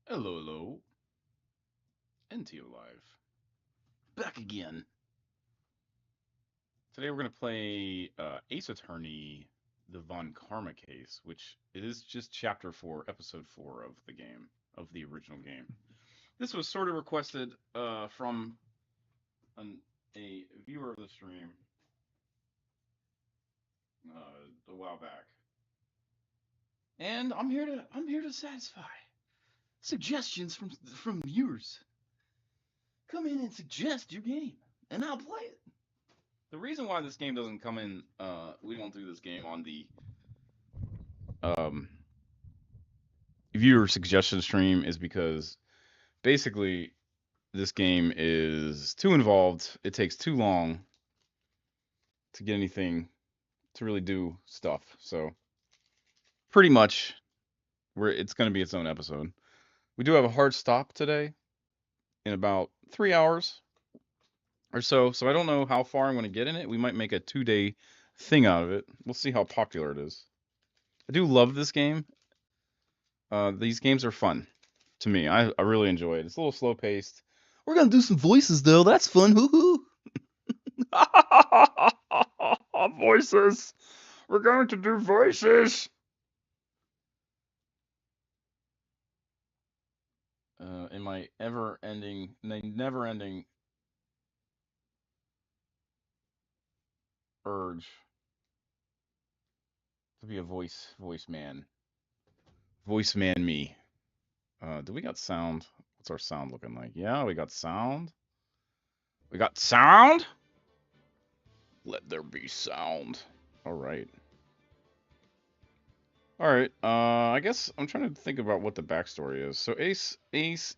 Hello, hello. NTO Live. Back again. Today we're going to play Ace Attorney, the Von Karma case, which is just chapter 4, episode 4 of the game, of the original game. This was sort of requested from a viewer of the stream a while back. And I'm here to satisfy suggestions from viewers. Come in and suggest your game, and I'll play it. The reason why this game doesn't come in, we don't do this game on the um, viewer suggestion stream is because basically this game is too involved. It takes too long to get anything to really do stuff. So pretty much, it's going to be its own episode. We do have a hard stop today in about 3 hours or so. So I don't know how far I'm going to get in it. We might make a 2 day thing out of it. We'll see how popular it is. I do love this game. These games are fun to me. I really enjoy it. It's a little slow paced. We're gonna do some voices though. That's fun. Hoo hoo. Voices. We're going to do voices. In my never ending urge to be a voice man me. Do we got sound? What's our sound looking like? Yeah, we got sound. We got sound. Let there be sound. All right. All right. I guess I'm trying to think about what the backstory is. So Ace,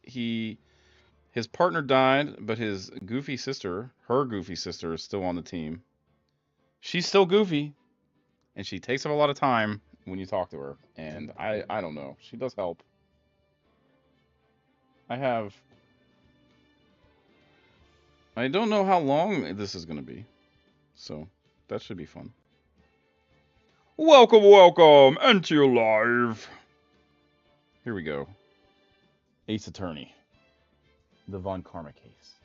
his partner died, but his her goofy sister, is still on the team. She's still goofy, and she takes up a lot of time when you talk to her. And I don't know. She does help. I have. I don't know how long this is gonna be, so that should be fun. Welcome, welcome, into live. Here we go. Ace Attorney, the Von Karma case.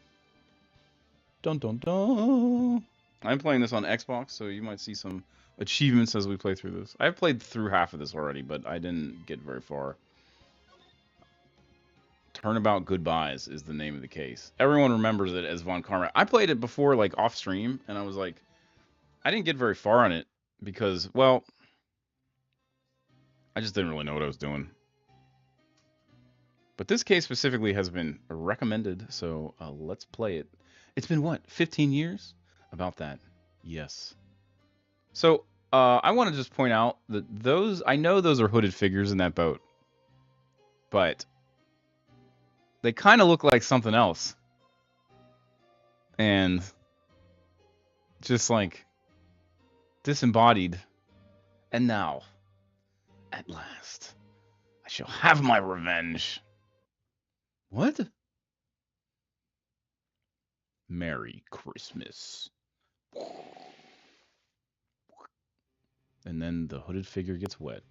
Dun dun dun. I'm playing this on Xbox, so you might see some achievements as we play through this. I've played through half of this already, but I didn't get very far. Turnabout Goodbyes is the name of the case. Everyone remembers it as Von Karma. I played it before, like off stream, and I was like, I didn't get very far on it because, well, I just didn't really know what I was doing. But this case specifically has been recommended, so let's play it. It's been what, 15 years? About that, yes. So I want to just point out that I know those are hooded figures in that boat, but they kind of look like something else. And just like disembodied. And now, at last, I shall have my revenge. What? Merry Christmas. And then the hooded figure gets wet.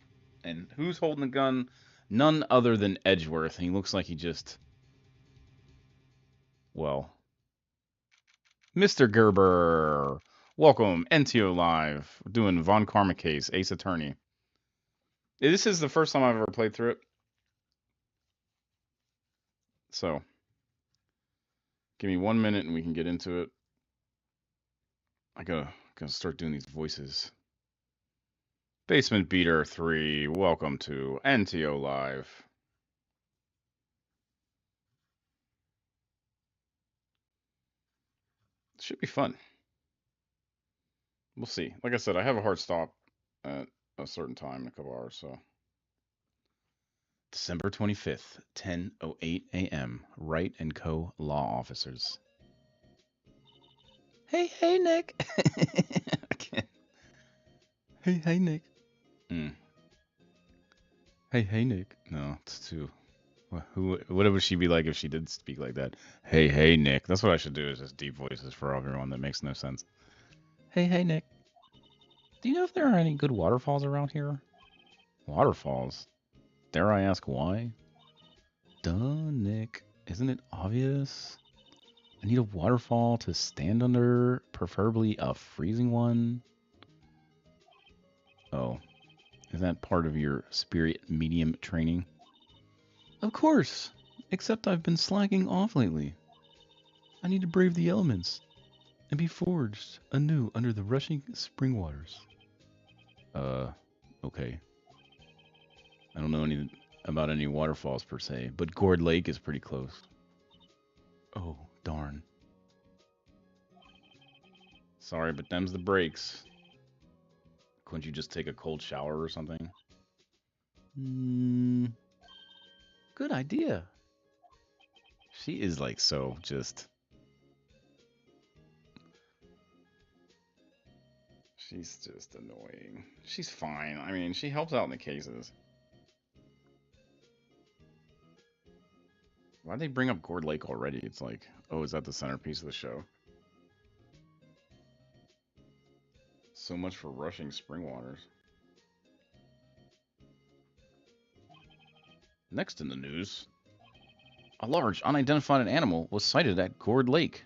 And who's holding the gun? None other than Edgeworth. He looks like he just... Well... Mr. Gerber! Welcome, NTO Live. We're doing Von Karma case, Ace Attorney. This is the first time I've ever played through it. So... Give me 1 minute and we can get into it. I gotta start doing these voices. Basement Beater 3, welcome to NTO Live. It should be fun. We'll see. Like I said, I have a hard stop at a certain time in a couple hours, so. December 25th, 10:08 a.m. Wright & Co. Law Officers. Hey, Nick. I can't. Hey, Nick. Hey, Nick. No, it's too... What would she be like if she did speak like that? Hey, Nick. That's what I should do, is just deep voices for everyone. That makes no sense. Hey, Nick. Do you know if there are any good waterfalls around here? Waterfalls? Dare I ask why? Duh, Nick. Isn't it obvious? I need a waterfall to stand under, preferably a freezing one. Oh, is that part of your spirit medium training? Of course, except I've been slacking off lately. I need to brave the elements and be forged anew under the rushing spring waters. Okay. I don't know any about any waterfalls per se, but Gourd Lake is pretty close. Oh, darn. Sorry, but them's the breaks. Couldn't you just take a cold shower or something? Good idea. She is like so just. She's just annoying. She's fine. I mean, she helps out in the cases. Why'd they bring up Gourd Lake already? It's like, oh, is that the centerpiece of the show? So much for rushing spring waters. Next in the news, a large unidentified animal was sighted at Gourd Lake.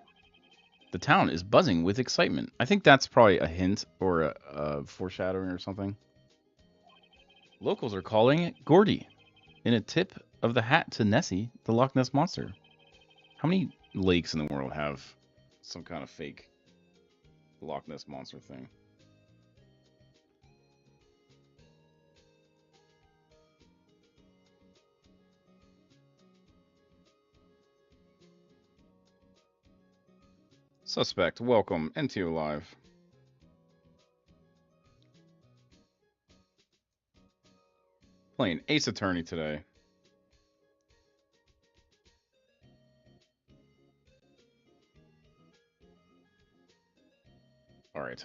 The town is buzzing with excitement. I think that's probably a hint or a foreshadowing or something. Locals are calling it Gordy, in a tip of the hat to Nessie, the Loch Ness Monster. How many lakes in the world have some kind of fake Loch Ness Monster thing? Suspect, welcome, NTO Live. Playing Ace Attorney today. Alright.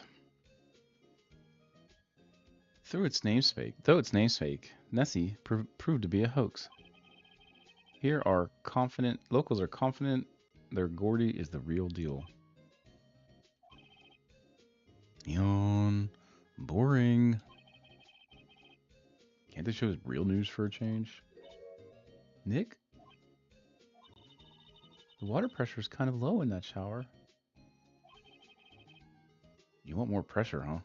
Though its namesake, Nessie proved to be a hoax. Here are confident, locals are confident their Gordy is the real deal. Yawn. Boring. Can't they show us real news for a change? Nick? The water pressure is kind of low in that shower. You want more pressure, huh?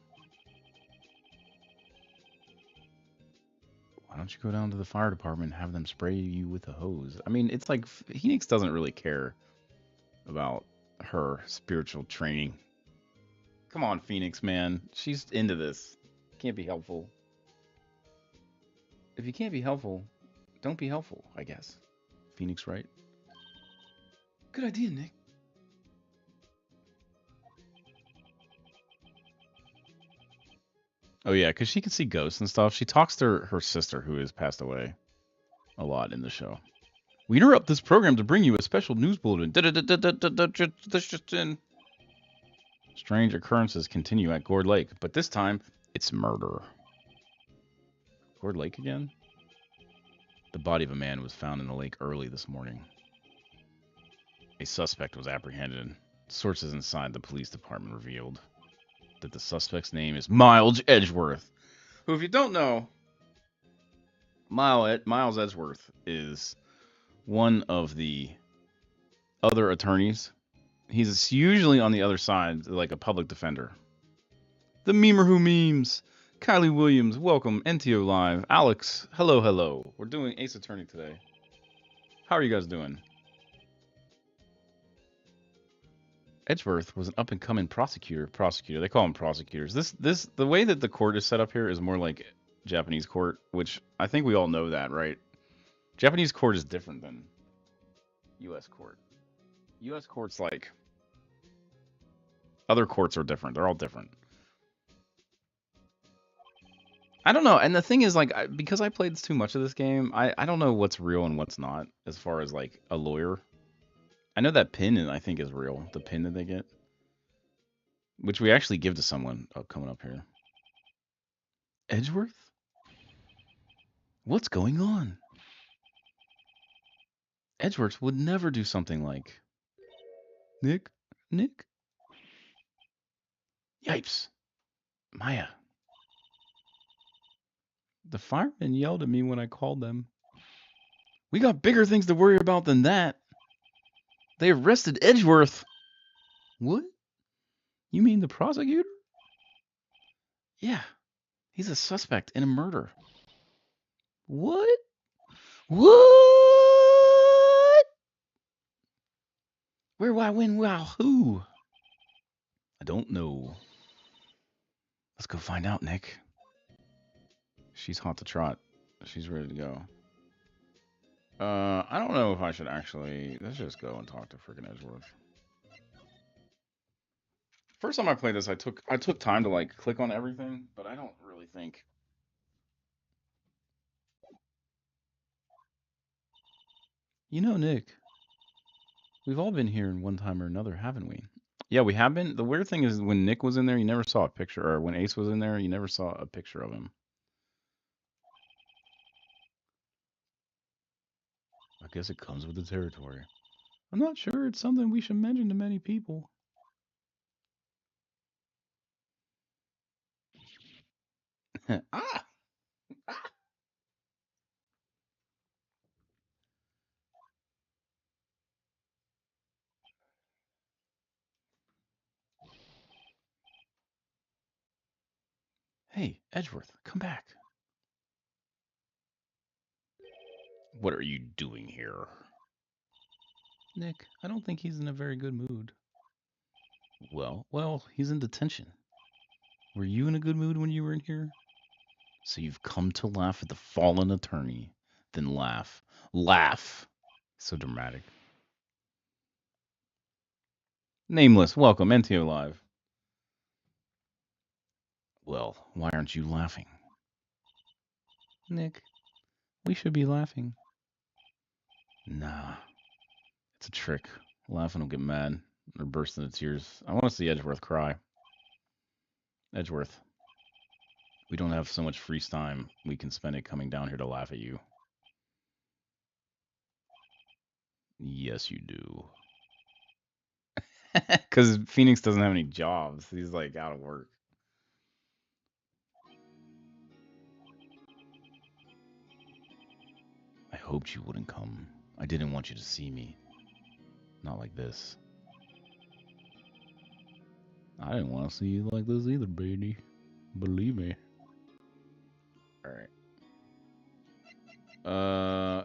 Why don't you go down to the fire department and have them spray you with a hose? I mean, it's like Phoenix doesn't really care about her spiritual training. Come on, Phoenix, man. She's into this. Can't be helpful. If you can't be helpful, don't be helpful, I guess. Phoenix, right? Good idea, Nick. Oh yeah, because she can see ghosts and stuff. She talks to her sister, who has passed away, a lot in the show. We interrupt this program to bring you a special news bulletin. This just in. Strange occurrences continue at Gourd Lake, but this time it's murder. Gourd Lake again? The body of a man was found in the lake early this morning. A suspect was apprehended. Sources inside the police department revealed that the suspect's name is Miles Edgeworth, who, if you don't know, Miles Edgeworth is one of the other attorneys. He's usually on the other side, like a public defender. The memer who memes. Kylie Williams, welcome. NTO Live. Alex, hello, hello. We're doing Ace Attorney today. How are you guys doing? Edgeworth was an up-and-coming prosecutor. They call them prosecutors. The way that the court is set up here is more like Japanese court, which I think we all know that, right? Japanese court is different than U.S. court. U.S. court's like other courts are different. They're all different. I don't know. And the thing is, like, because I played too much of this game, I don't know what's real and what's not as far as like a lawyer. I know that pin, I think, is real. The pin that they get, which we actually give to someone coming up here. Edgeworth? What's going on? Edgeworth would never do something like... Nick? Yipes. Maya. The firemen yelled at me when I called them. We got bigger things to worry about than that. They arrested Edgeworth. What? You mean the prosecutor? Yeah, he's a suspect in a murder. What? What? Where, why, when, wow, who? I don't know. Let's go find out, Nick. She's hot to trot. She's ready to go. I don't know if I should actually. Let's just go and talk to freaking Edgeworth. First time I played this, I took time to like click on everything, but I don't really think. You know, Nick, we've all been here in one time or another, haven't we? Yeah, we have been. The weird thing is when Nick was in there, you never saw a picture, or when Ace was in there, you never saw a picture of him. I guess it comes with the territory. I'm not sure it's something we should mention to many people. Ah! Hey, Edgeworth, come back. What are you doing here? Nick, I don't think he's in a very good mood. Well, he's in detention. Were you in a good mood when you were in here? So you've come to laugh at the fallen attorney. Then laugh. Laugh! So dramatic. Nameless, welcome, NTO Live. Well, why aren't you laughing? Nick, we should be laughing. Nah, it's a trick. Laughing will get mad or burst into tears. I want to see Edgeworth cry. Edgeworth, we don't have so much free time. We can spend it coming down here to laugh at you. Yes, you do. Because Phoenix doesn't have any jobs. He's like out of work. I hoped you wouldn't come. I didn't want you to see me. Not like this. I didn't want to see you like this either, baby. Believe me. Alright.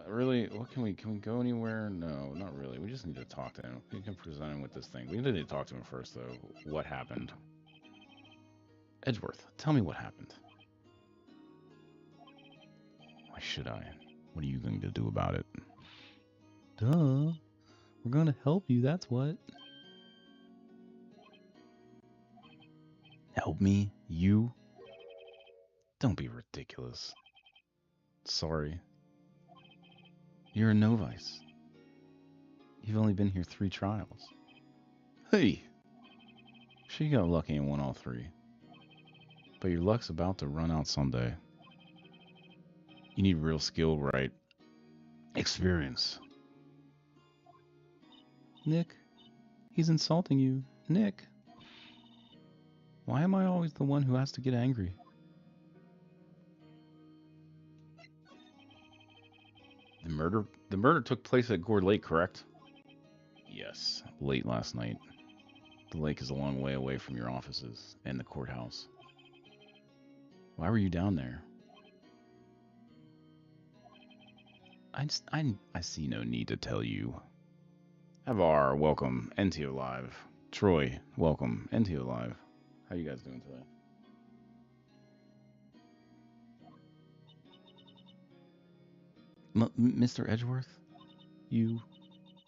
Really? What can we go anywhere? No, not really. We just need to talk to him. We can present him with this thing. We need to talk to him first, though. What happened? Edgeworth, tell me what happened. Why should I? What are you going to do about it? Duh. We're going to help you, that's what. Help me? You? Don't be ridiculous. Sorry. You're a novice. You've only been here 3 trials. Hey! She got lucky and won all 3. But your luck's about to run out someday. You need real skill, right? Experience. Nick, he's insulting you. Nick. Why am I always the one who has to get angry? The murder took place at Gore Lake, correct? Yes, late last night. The lake is a long way away from your offices and the courthouse. Why were you down there? I see no need to tell you. Avar, welcome. NTO Live. Troy, welcome. NTO Live. How you guys doing today? Mr. Edgeworth? You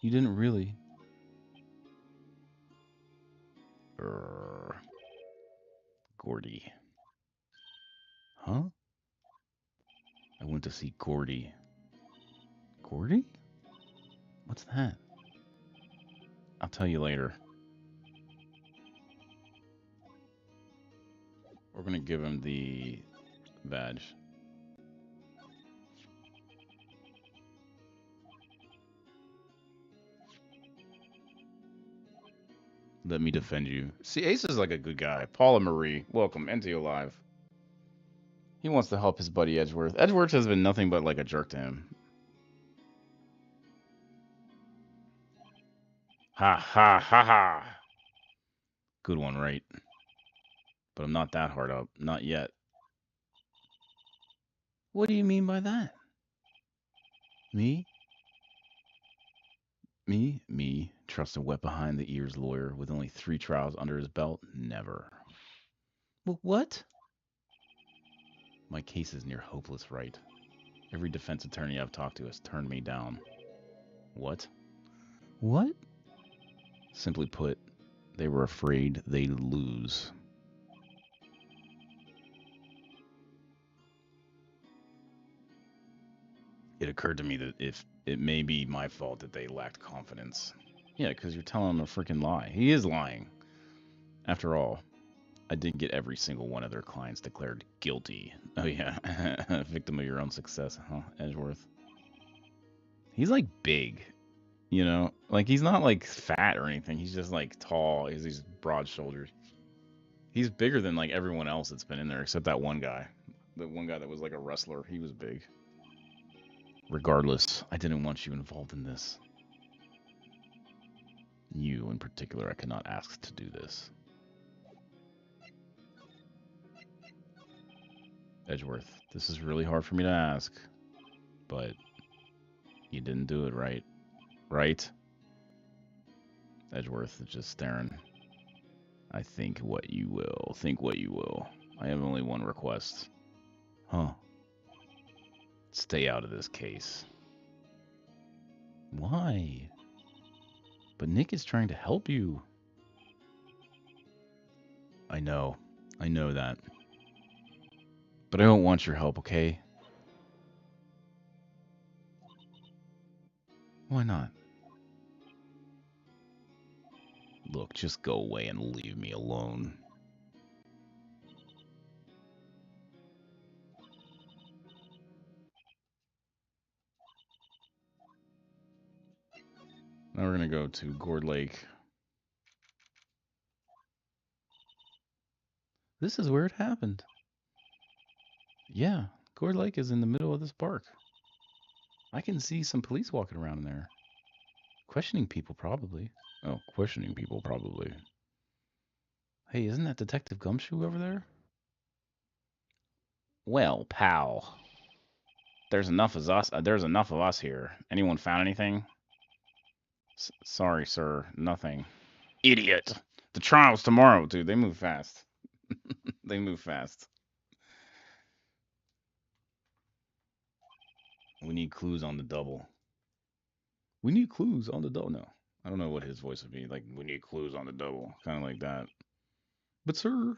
didn't really. Gordy. Huh? I went to see Gordy. Gordy? What's that? I'll tell you later. We're gonna give him the badge. Let me defend you. See, Ace is like a good guy. Paula Marie, welcome. NTO Live. He wants to help his buddy Edgeworth. Edgeworth has been nothing but like a jerk to him. Ha ha ha ha. Good one, right? But I'm not that hard up. Not yet. What do you mean by that? Me? Me? Trust a wet behind the ears lawyer with only 3 trials under his belt? Never. What? My case is near hopeless, right? Every defense attorney I've talked to has turned me down. What? What? Simply put, they were afraid they'd lose. It occurred to me that if it may be my fault that they lacked confidence. Yeah, because you're telling them a freaking lie. He is lying. After all, I did get every single one of their clients declared guilty. Oh yeah, victim of your own success, huh, Edgeworth? He's like big, you know, like he's not like fat or anything. He's just like tall. He's these broad shoulders. He's bigger than like everyone else that's been in there except that one guy. The one guy that was like a wrestler. He was big. Regardless, I didn't want you involved in this. You in particular, I cannot ask to do this. Edgeworth, this is really hard for me to ask, but you didn't do it right. Right? Edgeworth is just staring. I think what you will. Think what you will. I have only one request. Huh. Stay out of this case. Why? But Nick is trying to help you. I know. I know that. But I don't want your help, okay? Why not? Look, just go away and leave me alone. Now we're going to go to Gourd Lake. This is where it happened. Yeah, Gourd Lake is in the middle of this park. I can see some police walking around in there. Questioning people, probably. Oh, questioning people, probably. Hey, isn't that Detective Gumshoe over there? Well, pal. There's enough of us. There's enough of us here. Anyone found anything? Sorry, sir. Nothing. Idiot. The trial's tomorrow, dude. They move fast. They move fast. We need clues on the double. We need clues on the double. No, I don't know what his voice would be. Like, we need clues on the double. Kind of like that. But, sir,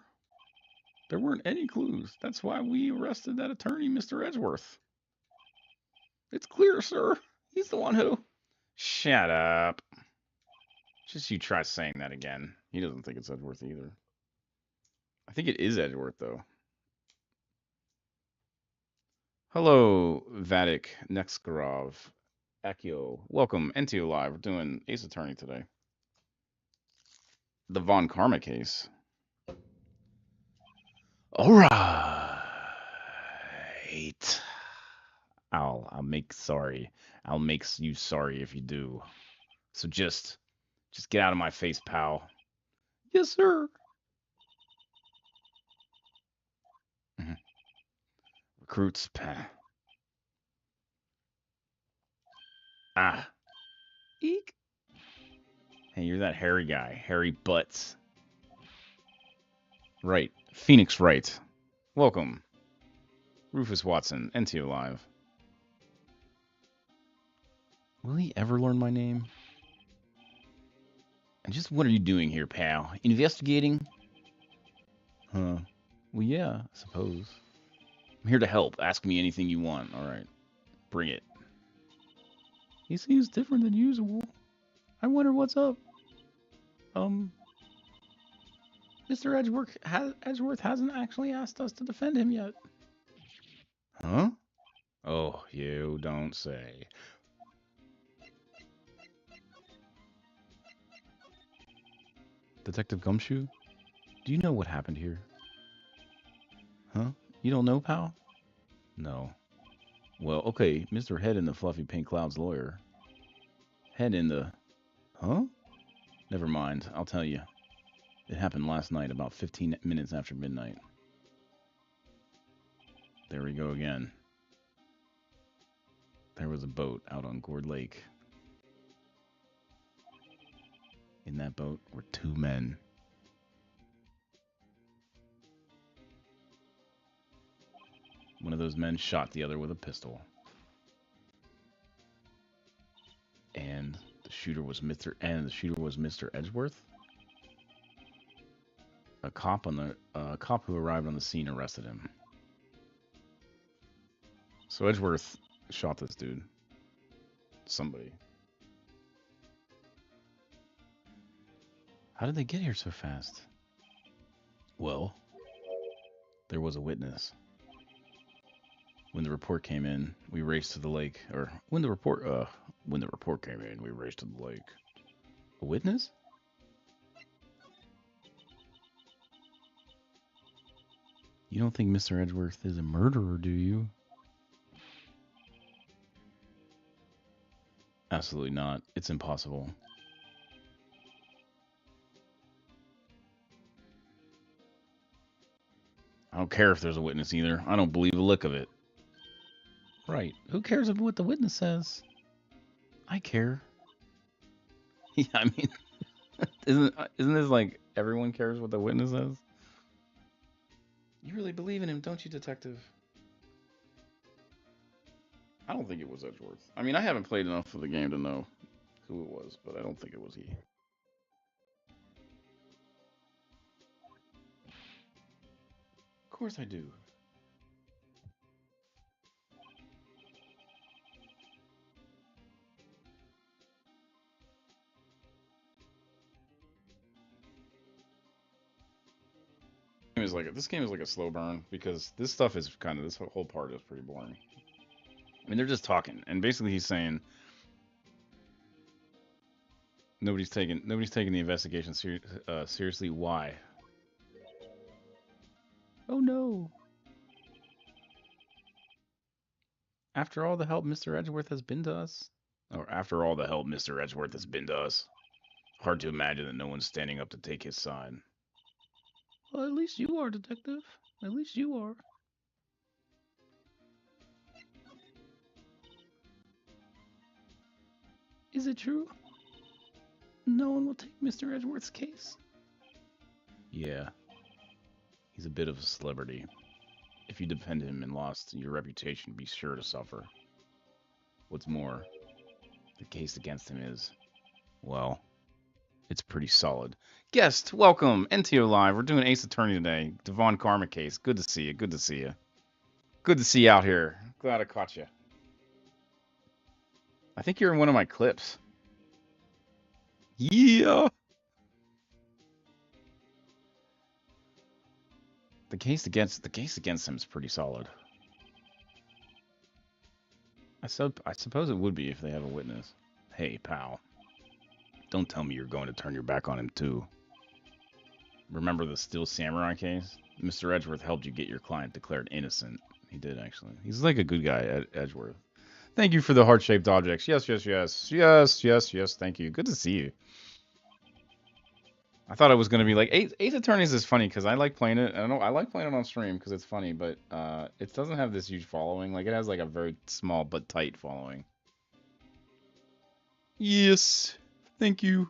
there weren't any clues. That's why we arrested that attorney, Mr. Edgeworth. It's clear, sir. He's the one who. Shut up. Just you try saying that again. He doesn't think it's Edgeworth either. I think it is Edgeworth, though. Hello, Vadik Nexkarov. Akio. Welcome, NTO Live. We're doing Ace Attorney today. The Von Karma case. All right. I'll make sorry. I'll make you sorry if you do. So just get out of my face, pal. Yes, sir. Recruits, Ah. Eek. Hey, you're that hairy guy. Hairy Butts. Right. Phoenix Wright. Welcome. Rufus Watson, NTO Live. Will he ever learn my name? And just what are you doing here, pal? Investigating? Huh. Well, yeah, I suppose. I'm here to help. Ask me anything you want. All right. Bring it. He seems different than usual. I wonder what's up. Mr. Edgeworth hasn't actually asked us to defend him yet. Huh? Oh, you don't say. Detective Gumshoe, do you know what happened here? Huh? You don't know, pal? No. Well, okay, Mr. Head in the Fluffy Pink Cloud's lawyer. Head in the... Huh? Never mind. I'll tell you. It happened last night, about 15 minutes after midnight. There we go again. There was a boat out on Gourd Lake. In that boat were 2 men. One of those men shot the other with a pistol. And the shooter was Mr. Edgeworth. A cop who arrived on the scene arrested him. So Edgeworth shot this dude. Somebody. How did they get here so fast? Well, there was a witness. When the report came in, we raced to the lake. Or when the report came in, we raced to the lake. A witness? You don't think Mr. Edgeworth is a murderer, do you? Absolutely not. It's impossible. I don't care if there's a witness either. I don't believe a lick of it. Right. Who cares about what the witness says? I care. Yeah, I mean, isn't this like everyone cares what the witness says? You really believe in him, don't you, detective? I don't think it was Edgeworth. I mean, I haven't played enough of the game to know who it was, but I don't think it was he. Of course I do. This game is like a slow burn because this stuff is this whole part is pretty boring. I mean, they're just talking, and basically he's saying nobody's taking the investigation seriously. Why? Oh no! After all the help Mr. Edgeworth has been to us, or after all the help Mr. Edgeworth has been to us, hard to imagine that no one's standing up to take his side. Well, at least you are, detective. At least you are. Is it true? No one will take Mr. Edgeworth's case? Yeah. He's a bit of a celebrity. If you defend him and lost, your reputation be sure to suffer. What's more, the case against him is, well, it's pretty solid. Guest, welcome, NTO Live. We're doing Ace Attorney today. Devon Karma case. Good to see you. Good to see you. Good to see you out here. Glad I caught you. I think you're in one of my clips. Yeah. The case against him is pretty solid. I suppose it would be if they have a witness. Hey, pal. Don't tell me you're going to turn your back on him too. Remember the Steel Samurai case? Mr. Edgeworth helped you get your client declared innocent. He did, actually. He's like a good guy, Edgeworth. Thank you for the heart-shaped objects. Yes, yes, yes. Yes, yes, yes. Thank you. Good to see you. I thought it was going to be like Ace Attorneys is funny because I like playing it. I don't know. I like playing it on stream because it's funny, but it doesn't have this huge following. Like, it has like a very small but tight following. Yes. Thank you.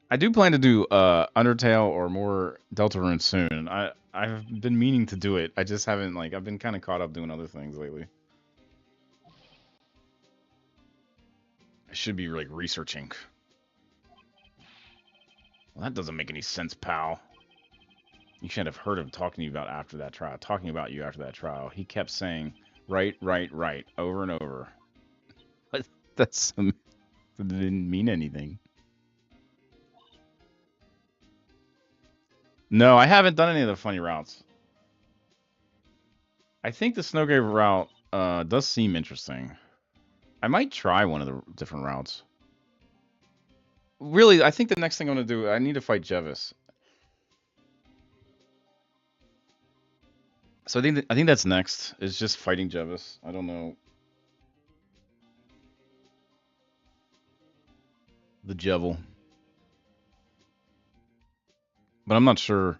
I do plan to do Undertale or more Deltarune soon. I've been meaning to do it. I just haven't, like, I've been kind of caught up doing other things lately. I should be like researching. Well, that doesn't make any sense, pal. You should have heard him talking to you about after that trial. Talking about you after that trial. He kept saying, right, right, right, over and over. But that didn't mean anything. No, I haven't done any of the funny routes. I think the Snowgrave route does seem interesting. I might try one of the different routes. Really, I think the next thing I'm going to do, I need to fight Jevis. So I think that's next. Is just fighting Jevis. I don't know. The Jevil. But I'm not sure.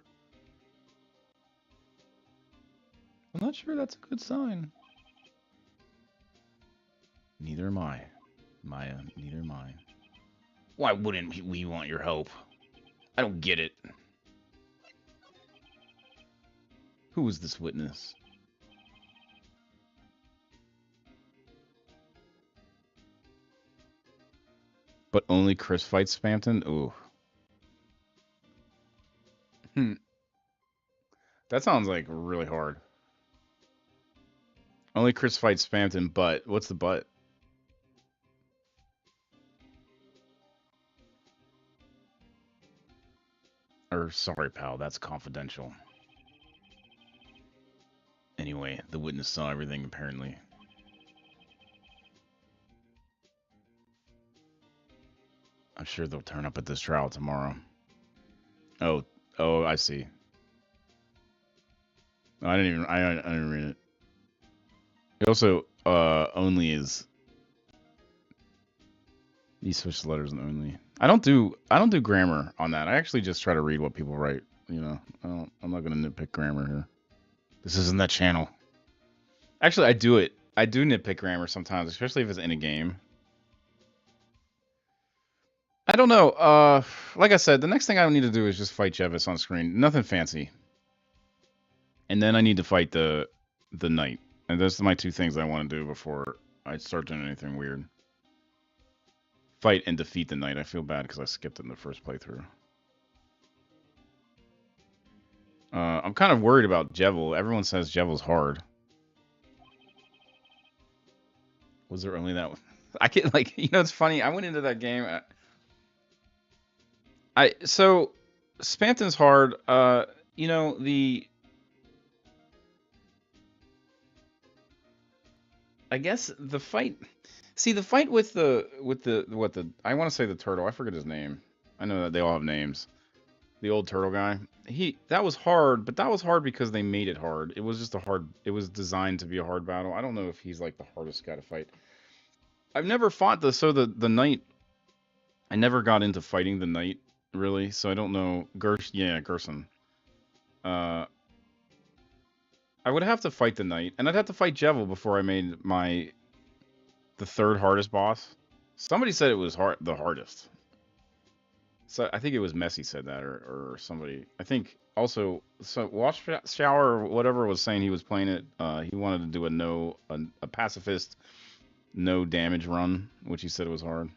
I'm not sure that's a good sign. Neither am I, Maya. Neither am I. Why wouldn't we want your help? I don't get it. Who is this witness? But only Chris fights Spamton? Ooh. That sounds like really hard. Only Chris fights Spamton, but what's the but? Or sorry, pal, that's confidential. Anyway, the witness saw everything apparently. I'm sure they'll turn up at this trial tomorrow. Oh, I see. I didn't read it. It also, only is. You switch the letters and only. I don't do grammar on that. I actually just try to read what people write. You know, I'm not gonna nitpick grammar here. This isn't that channel. Actually, I do it. I do nitpick grammar sometimes, especially if it's in a game. I don't know. Like I said, the next thing I need to do is just fight Jevis on screen. Nothing fancy. And then I need to fight the knight. And those are my two things I want to do before I start doing anything weird. Fight and defeat the knight. I feel bad because I skipped it in the first playthrough. I'm kind of worried about Jevil. Everyone says Jevil's hard. Was there only that one? I can it's funny. I went into that game. So Spamton's hard. I guess the fight. See, the fight with the I want to say the turtle. I forget his name. I know that they all have names. The old turtle guy. That was hard, but that was hard because they made it hard. It was just it was designed to be a hard battle. I don't know if he's like the hardest guy to fight. I've never fought the knight. I never got into fighting the knight really, so I don't know. Gerson. I would have to fight the knight, and I'd have to fight Jevil before I made the third hardest boss. Somebody said it was the hardest. So I think it was Messi said that, or somebody. I think also Watch Shower or whatever was saying he was playing it. He wanted to do a pacifist no damage run, which he said was hard.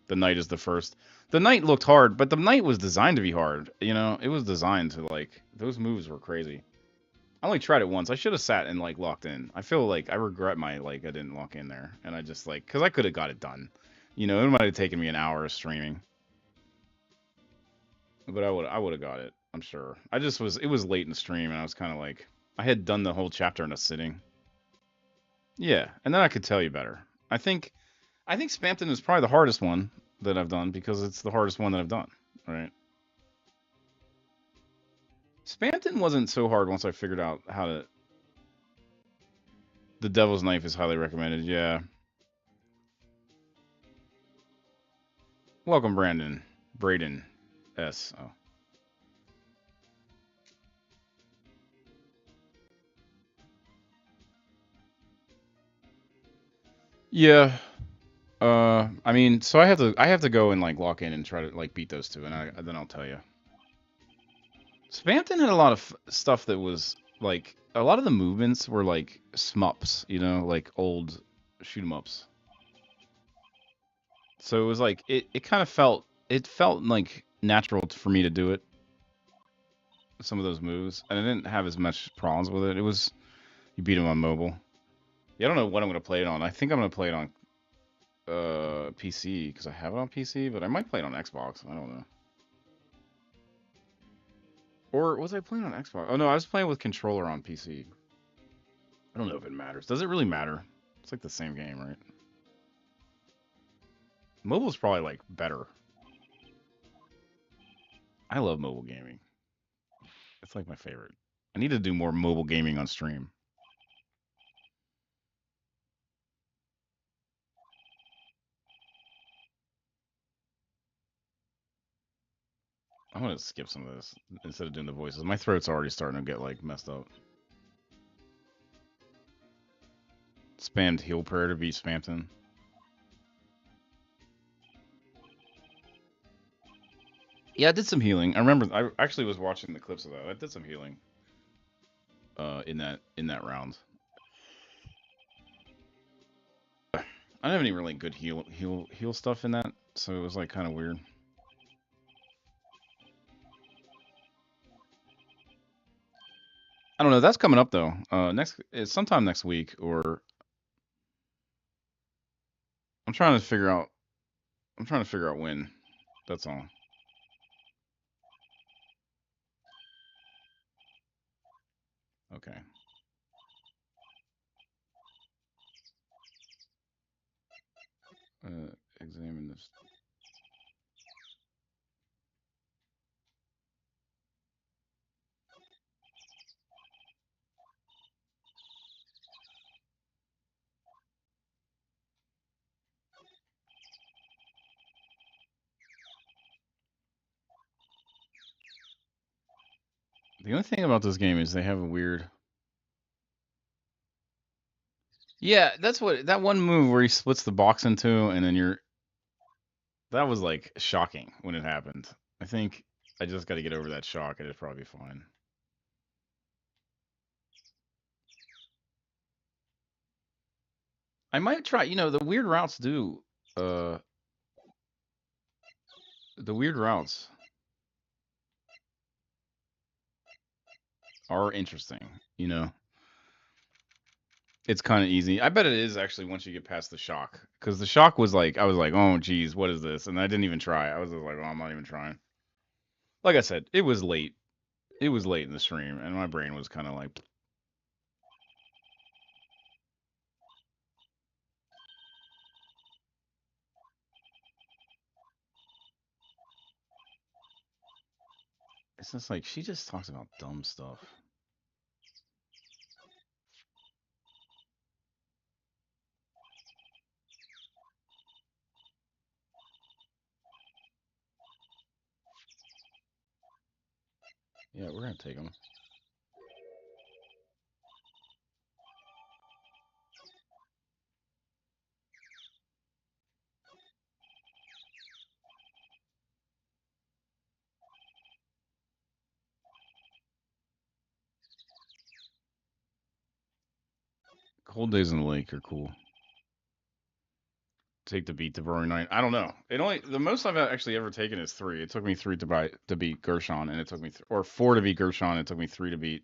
The knight is the first. The knight looked hard, but the knight was designed to be hard. You know, it was designed to those moves were crazy. I only tried it once. I should have sat and locked in. I feel like I regret I didn't lock in there, and I just because I could have got it done. You know, it might have taken me an hour of streaming. But I would have got it. I'm sure. It was late in the stream, and I was kind of I had done the whole chapter in a sitting. Yeah, and then I could tell you better. I think Spamton is probably the hardest one that I've done because it's the hardest one that I've done. Right. Spamton wasn't so hard once I figured out how to. The Devil's Knife is highly recommended. Yeah. Welcome, Brandon. Braden. S. Oh. Yeah. I mean, so I have to go and lock in and try to beat those two, and then I'll tell you. Spamton had a lot of stuff that was a lot of the movements were smups, you know, old shoot 'em ups. So it was it kind of felt natural for me to do it. Some of those moves, and I didn't have as much problems with it. It was you beat him on mobile. Yeah, I don't know what I'm gonna play it on. I think I'm gonna play it on PC because I have it on PC, but I might play it on Xbox. I don't know. Or was I playing on Xbox? Oh no, I was playing with controller on PC. I don't know if it matters. Does it really matter? It's the same game, right? Mobile's probably better. I love mobile gaming. It's my favorite. I need to do more mobile gaming on stream. I'm gonna skip some of this instead of doing the voices. My throat's already starting to get like messed up. Spammed heal prayer to beat Spampton. Yeah, I did some healing. I remember I actually was watching the clips of that. I did some healing. In that round. I don't have any really good heal stuff in that, so it was like kind of weird. I don't know. That's coming up though. Next it's sometime next week, or I'm trying to figure out. I'm trying to figure out when. That's all. Okay. Examine this. The only thing about this game is they have a weird. Yeah, that's what that one move where he splits the box in two, and then you're. That was like shocking when it happened. I think I just got to get over that shock, and it's probably fine. I might try. You know, the weird routes do. Uh, the weird routes are interesting. You know, it's kind of easy. I bet it is actually once you get past the shock, because the shock was like I was like, oh geez, what is this? And I didn't even try. I was just like, oh, I'm not even trying. Like I said, it was late. It was late in the stream, and my brain was kind of like. It's just like she just talks about dumb stuff. Yeah, we're gonna take them. Cold days in the lake are cool. Take the beat to Roaring Knight. I don't know. It only the most I've actually ever taken is 3. It took me 3 to beat Gershon, and it took me or 4 to beat Gershon. It took me 3 to beat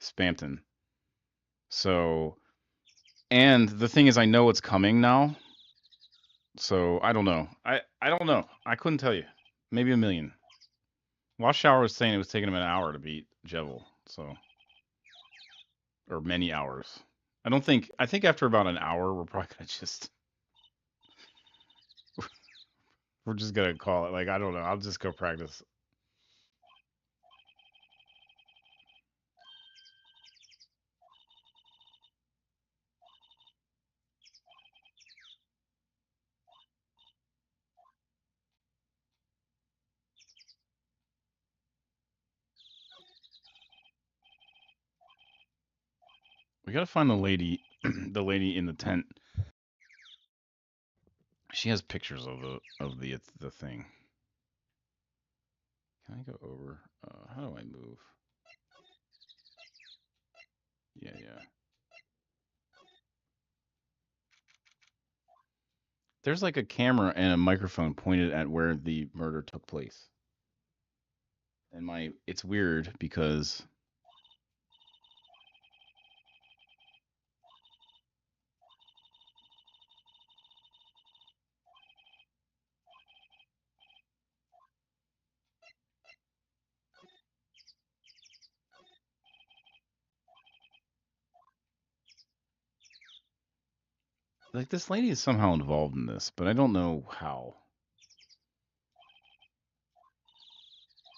Spampton. So, and the thing is, I know it's coming now. So I don't know. I don't know. I couldn't tell you. Maybe a million. Watchtower was saying it was taking him an hour to beat Jevil. So, or many hours. I don't think. I think after about an hour, we're probably gonna just. We're just gonna call it. Like I don't know. I'll just go practice. We gotta find the lady, the lady in the tent. She has pictures of the thing. Can I go over? How do I move? Yeah, yeah. There's like a camera and a microphone pointed at where the murder took place. And it's weird because like this lady is somehow involved in this, but I don't know how.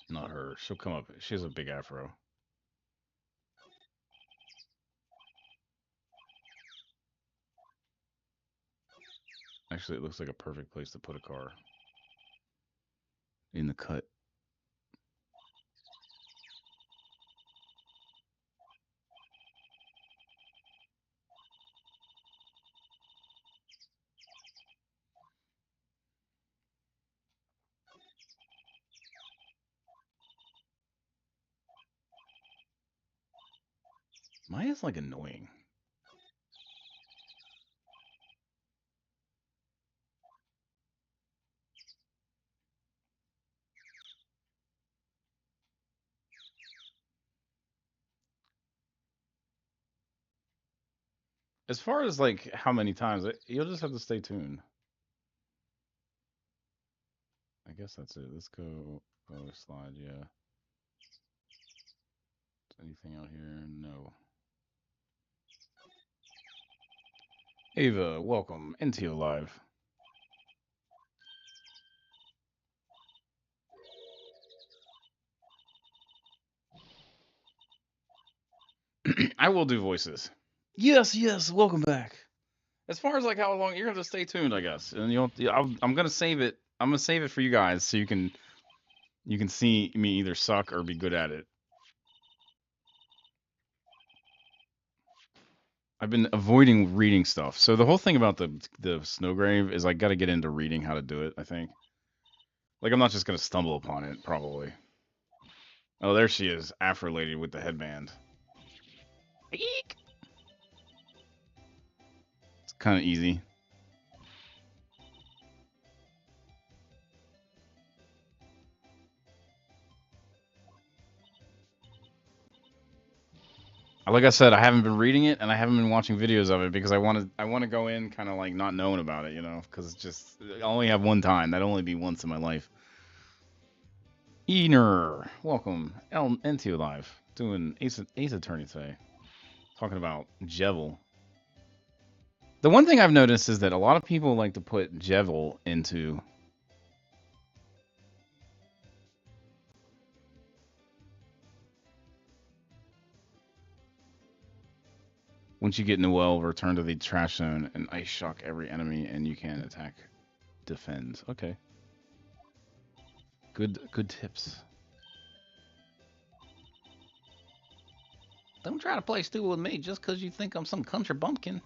Not her. She'll come up. She has a big afro. Actually, it looks like a perfect place to put a car in the cut. is like annoying. As far as like how many times, you'll just have to stay tuned. I guess that's it. Let's go slide. Yeah. Anything out here? No. Ava, welcome into live. I will do voices. Yes, welcome back. As far as like how long you're gonna stay tuned, I guess, and I'm gonna save it. I'm gonna save it for you guys so you can see me either suck or be good at it. I've been avoiding reading stuff. So the whole thing about the Snowgrave is I got to get into reading how to do it, I think. Like I'm not just going to stumble upon it probably. Oh, there she is, Afro lady with the headband. Eek. It's kind of easy. Like I said, I haven't been reading it and I haven't been watching videos of it because I want to go in kind of like not knowing about it, you know, because it's just I only have one time. That'd only be once in my life. Ener, welcome. NTO Live, doing Ace Attorney today, talking about Jevil. The one thing I've noticed is that a lot of people like to put Jevil into once you get Noel, return to the trash zone and ice shock every enemy, and you can attack, defend. Okay, good tips. Don't try to play stupid with me just because you think I'm some country bumpkin.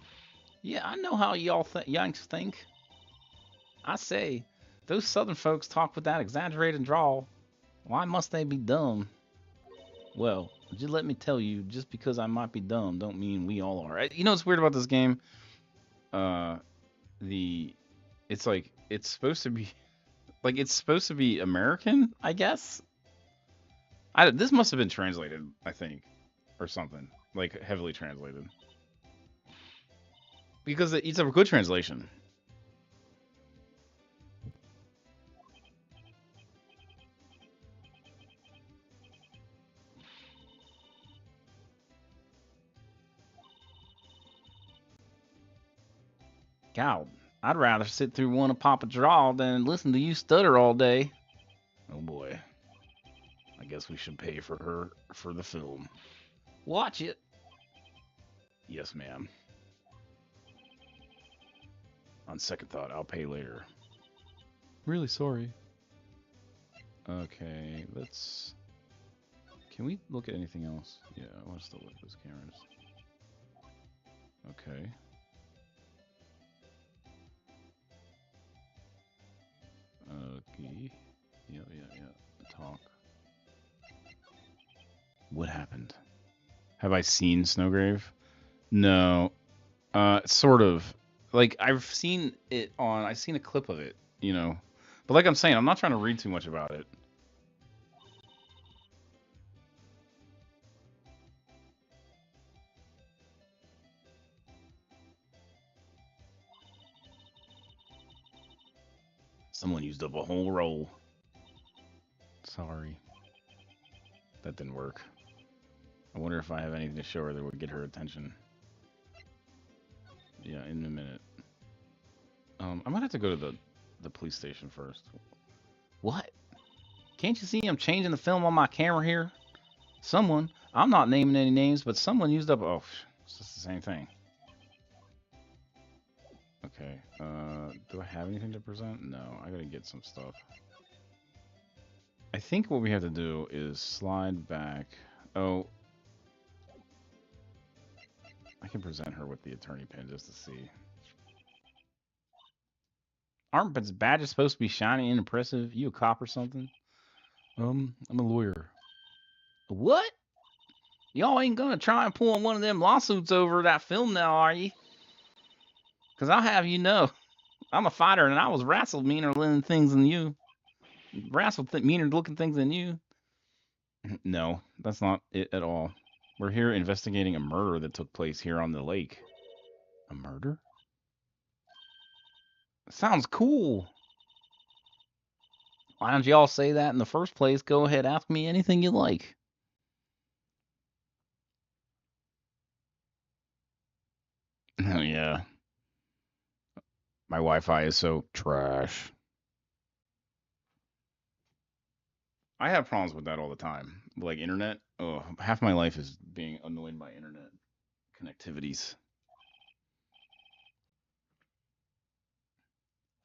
Yeah, I know how y'all Yanks think. I say, those southern folks talk with that exaggerated drawl. Why must they be dumb? Well, just let me tell you, just because I might be dumb, don't mean we all are. You know what's weird about this game? It's like it's supposed to be American, I guess. This must have been translated, I think, or something like heavily translated, because it's a good translation. God, I'd rather sit through one of Papa Draw than listen to you stutter all day. Oh boy. I guess we should pay for her for the film. Watch it. Yes, ma'am. On second thought, I'll pay later. Really sorry. Okay, let's... Can we look at anything else? Yeah, I want to still look at those cameras. Okay. Okay. Yeah. Talk. What happened? Have I seen Snowgrave? No. Sort of. Like I've seen a clip of it, you know. But like I'm saying, I'm not trying to read too much about it. Someone used up a whole roll. Sorry. That didn't work. I wonder if I have anything to show her that would get her attention. Yeah, in a minute. I might have to go to the police station first. What? Can't you see I'm changing the film on my camera here? Someone, I'm not naming any names, but someone used up... Oh, it's just the same thing. Okay, do I have anything to present? No, I gotta get some stuff. I think what we have to do is slide back. Oh, I can present her with the attorney pin just to see. Aren't badges supposed to be shiny and impressive? You a cop or something? I'm a lawyer. What? Y'all ain't gonna try and pull one of them lawsuits over that film now, are you? Because I'll have you know, I'm a fighter and I was wrestled meaner looking things than you. Meaner looking things than you. No, that's not it at all. We're here investigating a murder that took place here on the lake. A murder? Sounds cool. Why don't y'all say that in the first place? Go ahead, ask me anything you like. Oh, yeah. My Wi-Fi is so trash. I have problems with that all the time. Like internet. Oh, half my life is being annoyed by internet connectivities.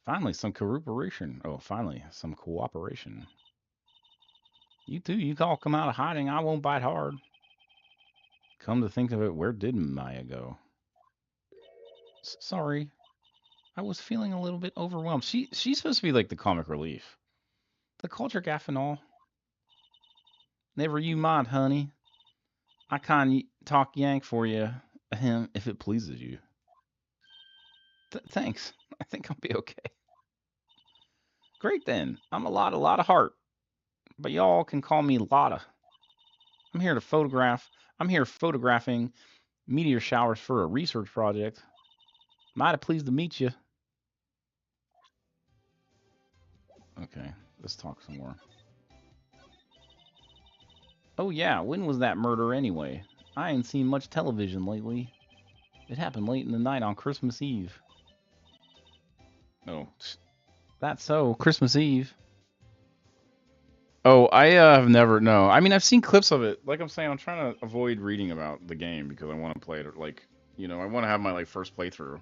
Finally, some cooperation. Oh, finally, some cooperation. You too. You all come out of hiding. I won't bite hard. Come to think of it, where did Maya go? Sorry, I was feeling a little bit overwhelmed. She's supposed to be like the comic relief, the culture gaff and all. Never you mind, honey. I can talk Yank for you, him, if it pleases you. Thanks. I think I'll be okay. Great then. I'm a lot of heart, but y'all can call me Lotta. I'm here to photograph. I'm here photographing meteor showers for a research project. Mighty pleased to meet you. Okay, let's talk some more. Oh yeah, when was that murder anyway? I ain't seen much television lately. It happened late in the night on Christmas Eve. Oh, that's so. Christmas Eve. Oh, I have never. No, I mean I've seen clips of it. Like I'm saying, I'm trying to avoid reading about the game because I want to play it. Like, I want to have my like first playthrough.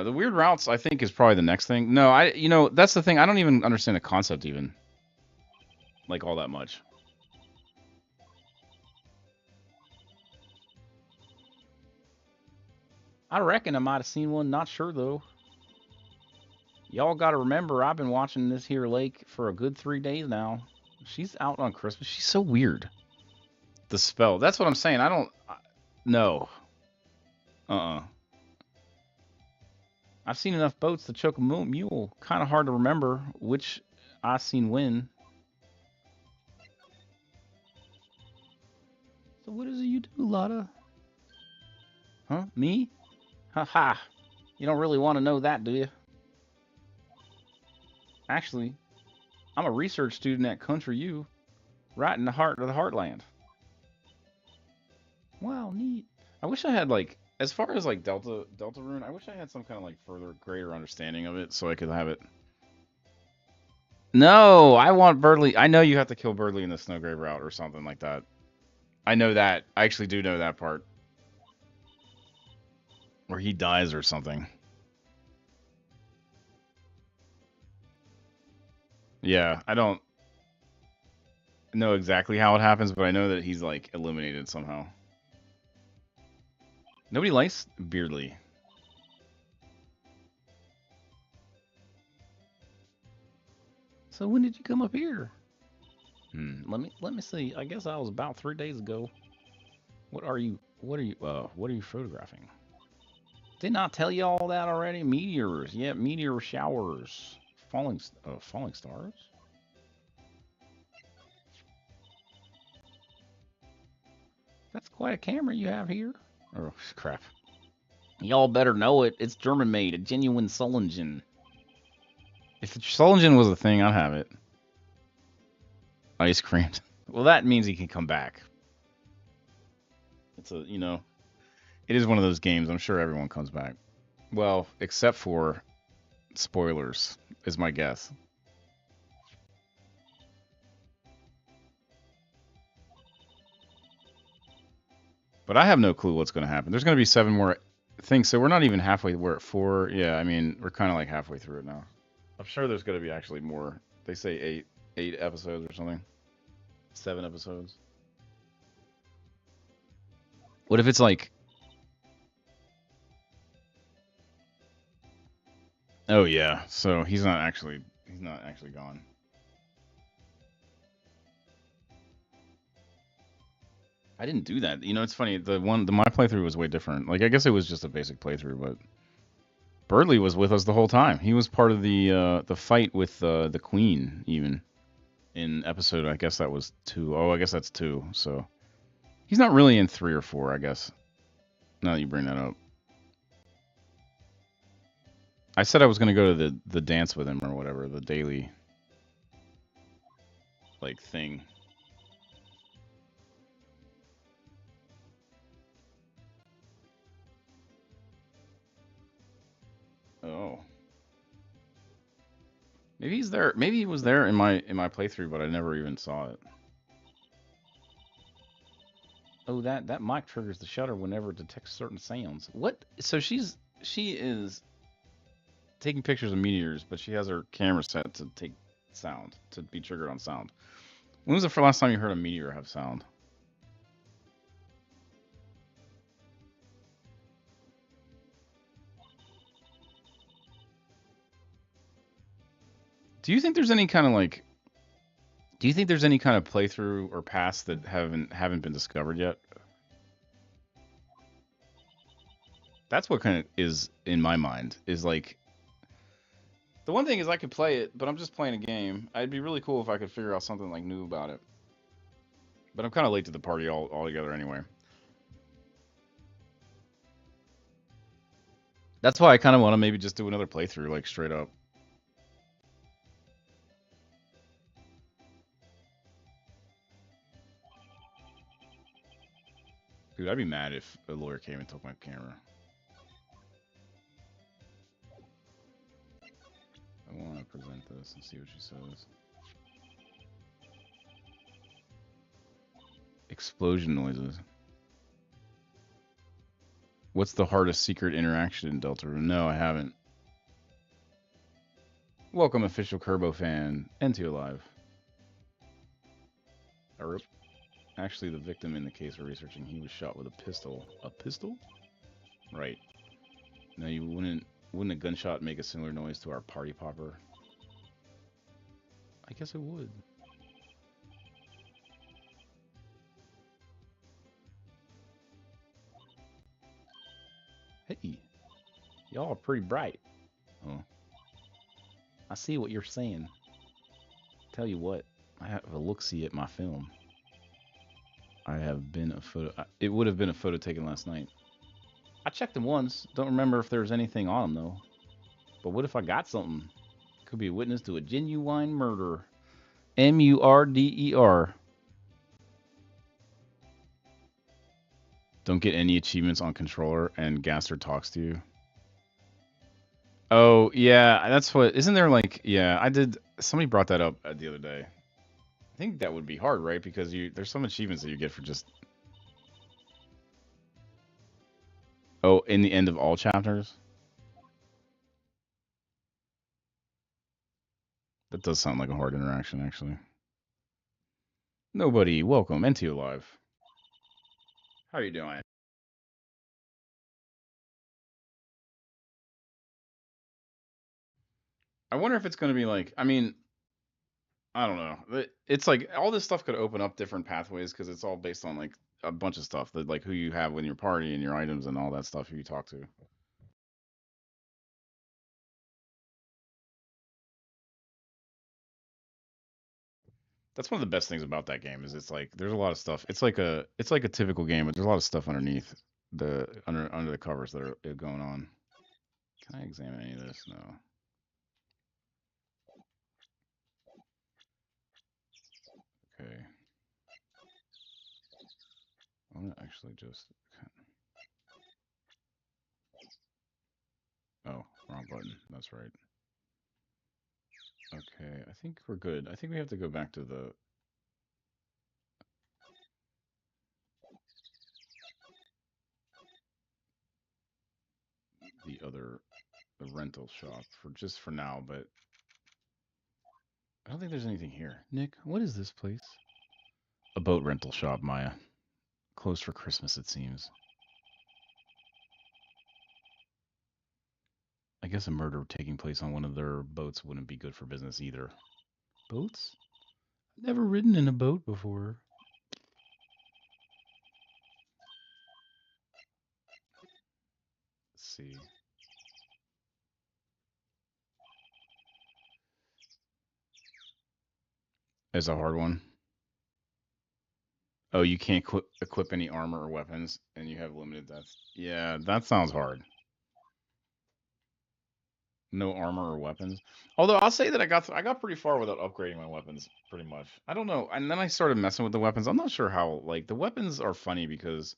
The weird routes, I think, is probably the next thing. No, that's the thing. I don't even understand the concept even, like all that much. I reckon I might have seen one. Not sure though. Y'all got to remember, I've been watching this here lake for a good 3 days now. She's out on Christmas. She's so weird. The spell. That's what I'm saying. I don't. No. I've seen enough boats to choke a mule. Kind of hard to remember which I seen when. So what is it you do, Lotta? Huh? Me? Ha ha. You don't really want to know that, do you? Actually, I'm a research student at Country U, right in the heart of the heartland. Wow, neat. I wish I had like, as far as like Deltarune, I wish I had some kind of like further greater understanding of it so I could have it. No, I want Birdly. I know you have to kill Birdly in the Snowgrave route or something like that. I know that. I actually do know that part. Where he dies or something. Yeah, I don't know exactly how it happens, but I know that he's like eliminated somehow. Nobody likes Beardly. So when did you come up here? Let me see. I guess I was about 3 days ago. What are you photographing? Didn't I tell you all that already? Meteors. Yeah, meteor showers. Falling stars? That's quite a camera you have here. Oh, crap. Y'all better know it. It's German made, a genuine Solingen. If Solingen was a thing, I'd have it. Ice cream. Well, that means he can come back. It's it is one of those games. I'm sure everyone comes back. Well, except for spoilers, is my guess. But I have no clue what's going to happen. There's going to be 7 more things, so we're not even halfway. We're at 4. Yeah, I mean, we're kind of like halfway through it now. I'm sure there's going to be actually more. They say 8 episodes or something. 7 episodes. What if it's like? Oh yeah, so he's not actually He's not actually gone. I didn't do that. You know, it's funny. My playthrough was way different. Like, I guess it was just a basic playthrough, but Birdley was with us the whole time. He was part of the fight with the Queen, even in episode. I guess that was 2. Oh, I guess that's 2. So he's not really in 3 or 4. I guess. Now that you bring that up, I said I was gonna go to the dance with him or whatever, the daily like thing. Oh. Maybe he's there. Maybe he was there in my playthrough, but I never even saw it. Oh, that mic triggers the shutter whenever it detects certain sounds. What? So she is taking pictures of meteors, but she has her camera set to take sound, to be triggered on sound. When was the last time you heard a meteor have sound? Do you think there's any kind of like? Do you think there's any kind of playthrough or paths that haven't been discovered yet? That's what kind of is in my mind. Is like the one thing is I could play it, but I'm just playing a game. It'd be really cool if I could figure out something like new about it. But I'm kind of late to the party altogether anyway. That's why I kind of want to maybe just do another playthrough, like straight up. Dude, I'd be mad if a lawyer came and took my camera. I want to present this and see what she says. Explosion noises. What's the hardest secret interaction in Deltarune? No, I haven't. Welcome, official Kerbo fan. NT Alive. Actually, the victim in the case we're researching, he was shot with a pistol. A pistol? Right. Now, you wouldn't a gunshot make a similar noise to our party popper? I guess it would. Hey, y'all are pretty bright. Oh. I see what you're saying. Tell you what, I have a look-see at my film. I have been a photo. It would have been a photo taken last night. I checked them once. Don't remember if there was anything on them, though. But what if I got something? Could be a witness to a genuine murder. M-U-R-D-E-R. Don't get any achievements on controller and Gaster talks to you. Oh, yeah, that's what... Isn't there like... Yeah, I did... Somebody brought that up the other day. I think that would be hard, right? Because there's some achievements that you get for just... Oh, in the end of all chapters? That does sound like a hard interaction, actually. Nobody, welcome. NT Alive. How are you doing? I wonder if it's going to be like... I mean... I don't know. It's like all this stuff could open up different pathways because it's all based on like a bunch of stuff that like who you have in your party and your items and all that stuff who you talk to. That's one of the best things about that game is it's like there's a lot of stuff. It's like a typical game, but there's a lot of stuff underneath under the covers that are going on. Can I examine any of this? No. Okay. I'm gonna actually just. Oh, wrong button. That's right. Okay, I think we're good. I think we have to go back to the rental shop for now, but I don't think there's anything here. Nick, what is this place? A boat rental shop, Maya. Closed for Christmas, it seems. I I guess a murder taking place on one of their boats wouldn't be good for business either. Boats? Never ridden in a boat before. Let's see. It's a hard one. Oh, you can't equip any armor or weapons, and you have limited deaths. Yeah, that sounds hard. No armor or weapons. Although I'll say that I got pretty far without upgrading my weapons, pretty much. I don't know, and then I started messing with the weapons. I'm not sure how. Like the weapons are funny because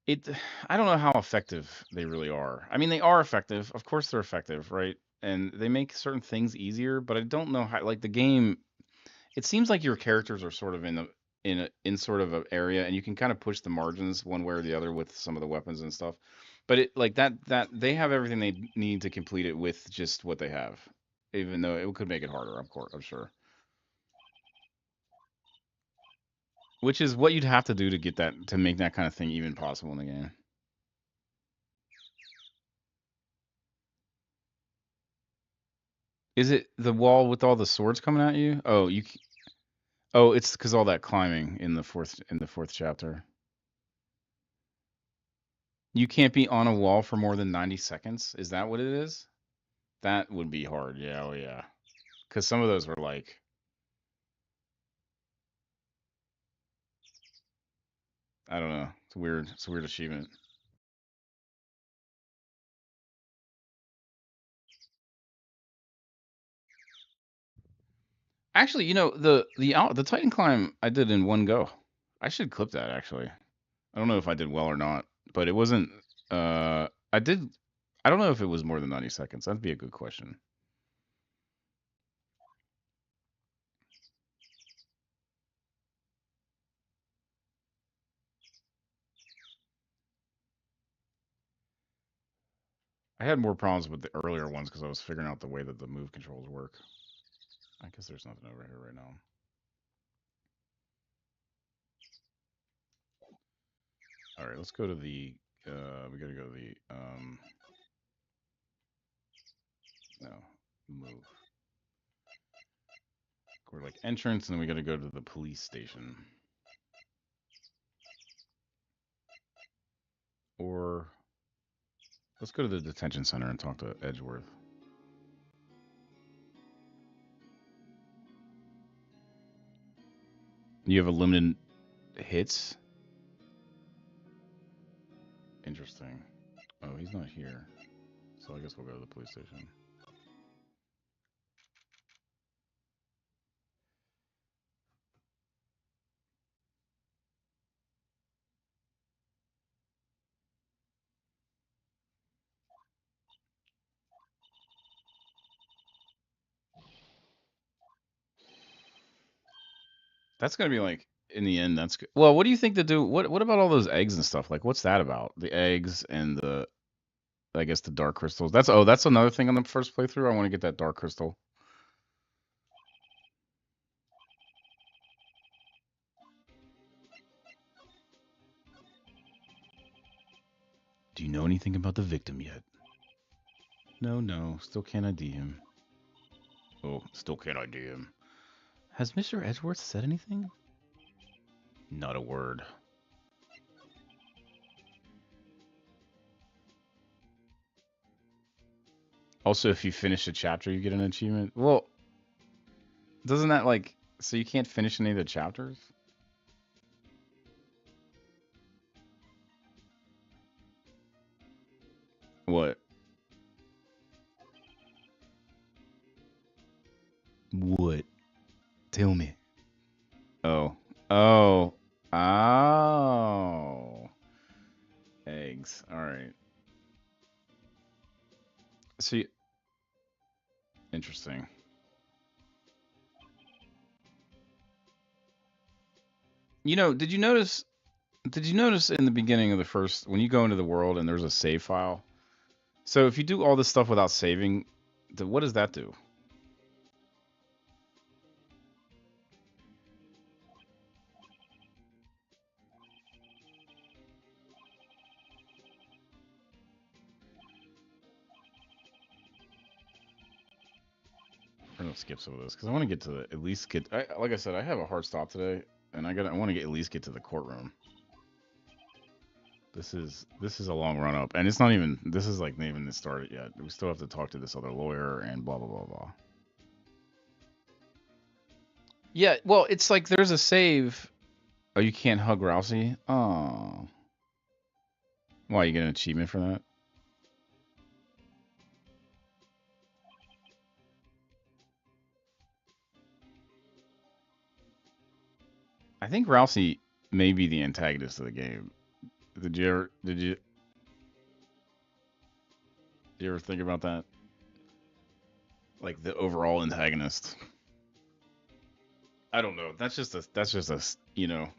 it. I don't know how effective they really are. I mean, they are effective. Of course, they're effective, right? And they make certain things easier, but I don't know how. Like the game, it seems like your characters are sort of in sort of an area, and you can kind of push the margins one way or the other with some of the weapons and stuff. But it like that they have everything they need to complete it with just what they have, even though it could make it harder. I'm sure. Which is what you'd have to do to get that to make that kind of thing even possible in the game. Is it the wall with all the swords coming at you? Oh, oh, it's because all that climbing in the fourth chapter. You can't be on a wall for more than 90 seconds. Is that what it is? That would be hard. Yeah, oh yeah. Because some of those were like, I don't know. It's weird. It's a weird achievement. Actually, the Titan climb I did in one go. I should clip that actually. I don't know if I did well or not, but it wasn't. I did. I don't know if it was more than 90 seconds. That'd be a good question. I had more problems with the earlier ones because I was figuring out the way that the move controls work. I guess there's nothing over here right now. All right, let's go to the. We gotta go to the. No, move. We're like entrance, and then we gotta go to the police station. Or let's go to the detention center and talk to Edgeworth. You have a limited hits? Interesting. Oh, he's not here. So I guess we'll go to the police station. That's gonna be like in the end. That's good. Well. What do you think to do? What about all those eggs and stuff? Like, what's that about? The eggs and the, I guess the dark crystals. That's another thing on the first playthrough. I want to get that dark crystal. Do you know anything about the victim yet? No. Still can't ID him. Oh, still can't ID him. Has Mr. Edgeworth said anything? Not a word. Also, if you finish a chapter, you get an achievement. Well, doesn't that like so you can't finish any of the chapters? What? What? Tell me. Oh. Oh. Oh. Eggs. All right. See, interesting. Did you notice? Did you notice in the beginning of the first, when you go into the world and there's a save file? So if you do all this stuff without saving, what does that do? skip some of this because I want to get to at least get. Like I said, I have a hard stop today, and I want to at least get to the courtroom. This is a long run up, and it's not even. This is like not even started yet. We still have to talk to this other lawyer and blah blah blah blah. Yeah, well, it's like there's a save. Oh, you can't hug Rousey? Oh. Why, you get an achievement for that? I think Rousey may be the antagonist of the game. Did you ever think about that? Like the overall antagonist. I don't know. That's just a, you know.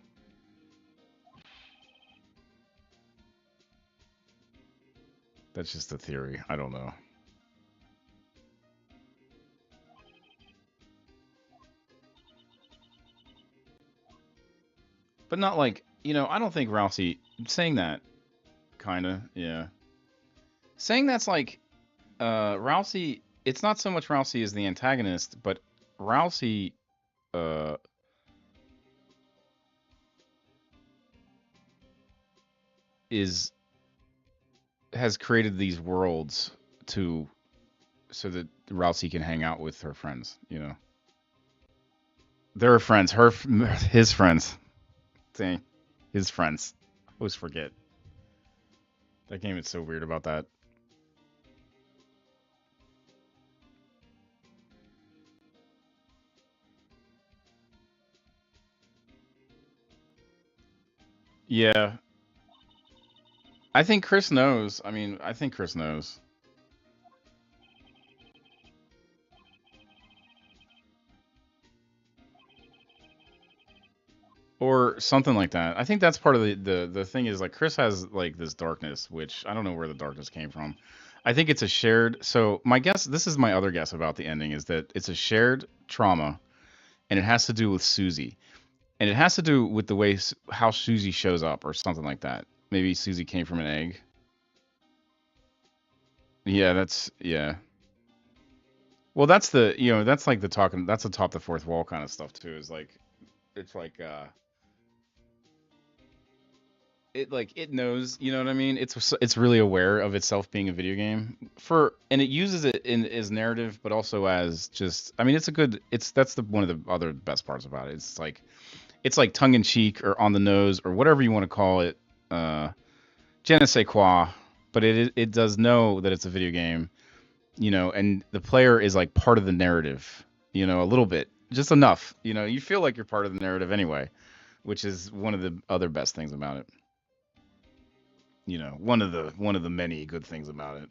That's just a theory. I don't know. But not like, you know, I don't think Rousey saying that kinda, yeah. Saying that's like Rousey, it's not so much Rousey as the antagonist, but Rousey has created these worlds so that Rousey can hang out with her friends, you know. Their friends, his friends. Dang. His friends. I always forget. That game is so weird about that. Yeah. I think Chris knows. I mean, I think Chris knows. Or something like that. I think that's part of the thing is like Chris has like this darkness, which I don't know where the darkness came from. I think it's a shared. So my guess, this is my other guess about the ending, is that it's a shared trauma, and it has to do with Susie, and it has to do with the way how Susie shows up, or something like that. Maybe Susie came from an egg. Yeah, yeah. Well, that's the that's like the talking. That's the top the fourth wall kind of stuff too. Is like it's like it like it knows, you know what I mean? It's really aware of itself being a video game and it uses it in as narrative, but also as just. I mean, that's the one of the other best parts about it. It's like tongue in cheek or on the nose or whatever you want to call it, je ne sais quoi, but it does know that it's a video game, and the player is like part of the narrative, a little bit, just enough, you feel like you're part of the narrative anyway, which is one of the other best things about it. One of the many good things about it.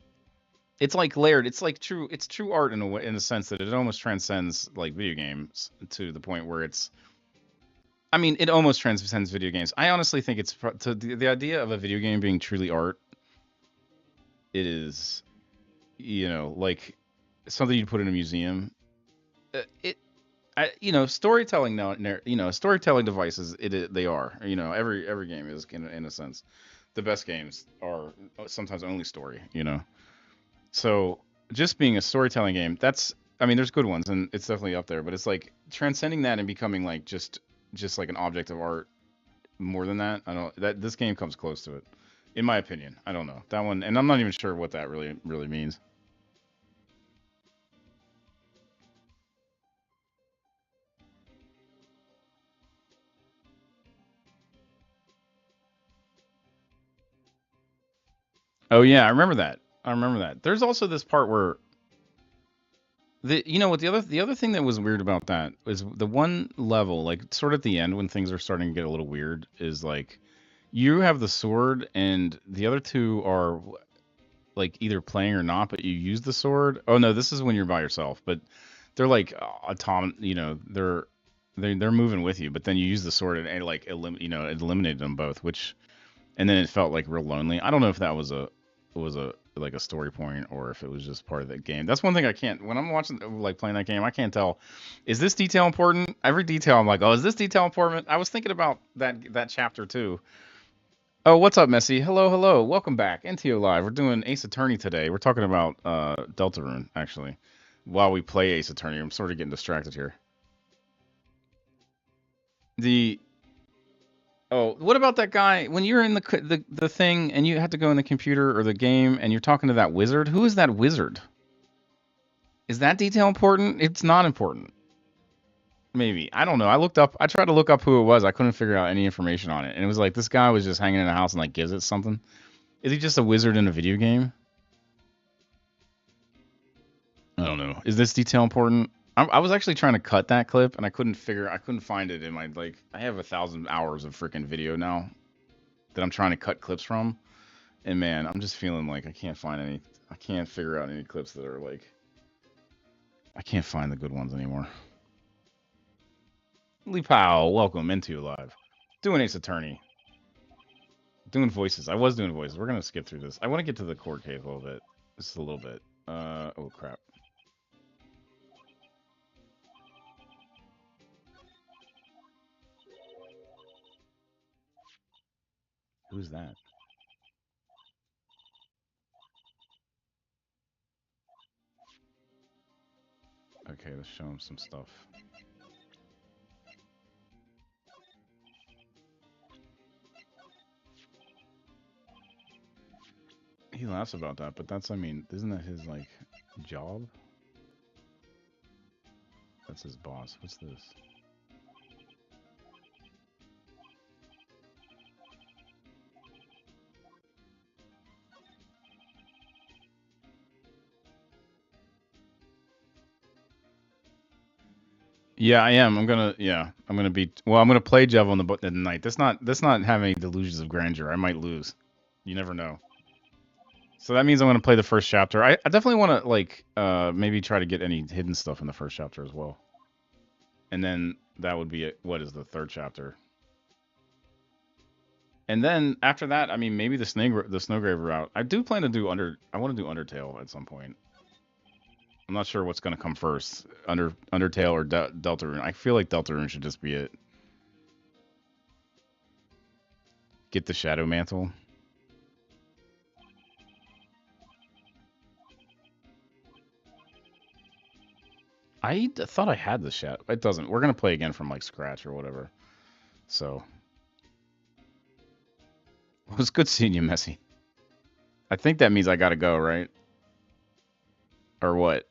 It's like layered. It's true art in a way, in a sense that it almost transcends like video games to the point where it's. I mean, it almost transcends video games. I honestly think it's to the idea of a video game being truly art. It is, like something you'd put in a museum. Storytelling now, storytelling devices. They are. Every game is in a sense. The best games are sometimes only story. So just being a storytelling game, there's good ones and it's definitely up there, but it's like transcending that and becoming like just like an object of art more than that. I don't that this game comes close to it, in my opinion. I don't know that one, and I'm not even sure what that really means. Oh yeah, I remember that. There's also this part where what the other thing that was weird about that is the one level, like sort of at the end when things are starting to get a little weird, is like you have the sword and the other two are like either playing or not, but you use the sword. Oh no, this is when you're by yourself, but they're like they're moving with you, but then you use the sword and it eliminated them both, which and then it felt like real lonely. I don't know if that was a like a story point or if it was just part of the game. That's one thing I can't when I'm watching like playing that game, I can't tell, is this detail important? Every detail I'm like, oh, is this detail important? I was thinking about that chapter too. Oh, what's up, Messi? Hello. Welcome back. NTO Live. We're doing Ace Attorney today. We're talking about Deltarune, actually. while we play Ace Attorney. I'm sort of getting distracted here. What about that guy when you're in the thing and you have to go in the computer or the game and you're talking to that wizard? Who is that wizard? Is that detail important? It's not important. Maybe. I don't know. I tried to look up who it was. I couldn't figure out any information on it. And it was like this guy was just hanging in a house and like gives it something. Is he just a wizard in a video game? I don't know. Is this detail important? I was actually trying to cut that clip and I couldn't find it in my, like, I have 1,000 hours of freaking video now that I'm trying to cut clips from. And man, I'm just feeling like I can't figure out any clips that are like, I can't find the good ones anymore. Lee Powell, welcome into Live. Doing Ace Attorney. Doing voices. I was doing voices. We're going to skip through this. I want to get to the court case a little bit. Just a little bit. Oh crap. Who's that? Okay, let's show him some stuff. He laughs about that, but that's, I mean, isn't that his, like, job? That's his boss. What's this? Yeah, I am. I'm gonna play Jevil in the night. Let's not have any delusions of grandeur. I might lose. You never know. So that means I'm gonna play the first chapter. I definitely want to, like, maybe try to get any hidden stuff in the first chapter as well. And then that would be it. What is the third chapter? And then after that, I mean, maybe the Snowgrave route. I do plan to do I want to do Undertale at some point. I'm not sure what's going to come first, Undertale or Deltarune. I feel like Deltarune should just be it. Get the Shadow Mantle. I thought I had the Shadow. It doesn't. We're going to play again from, like, scratch or whatever. So. It was good seeing you, Messi. I think that means I got to go, right? Or what?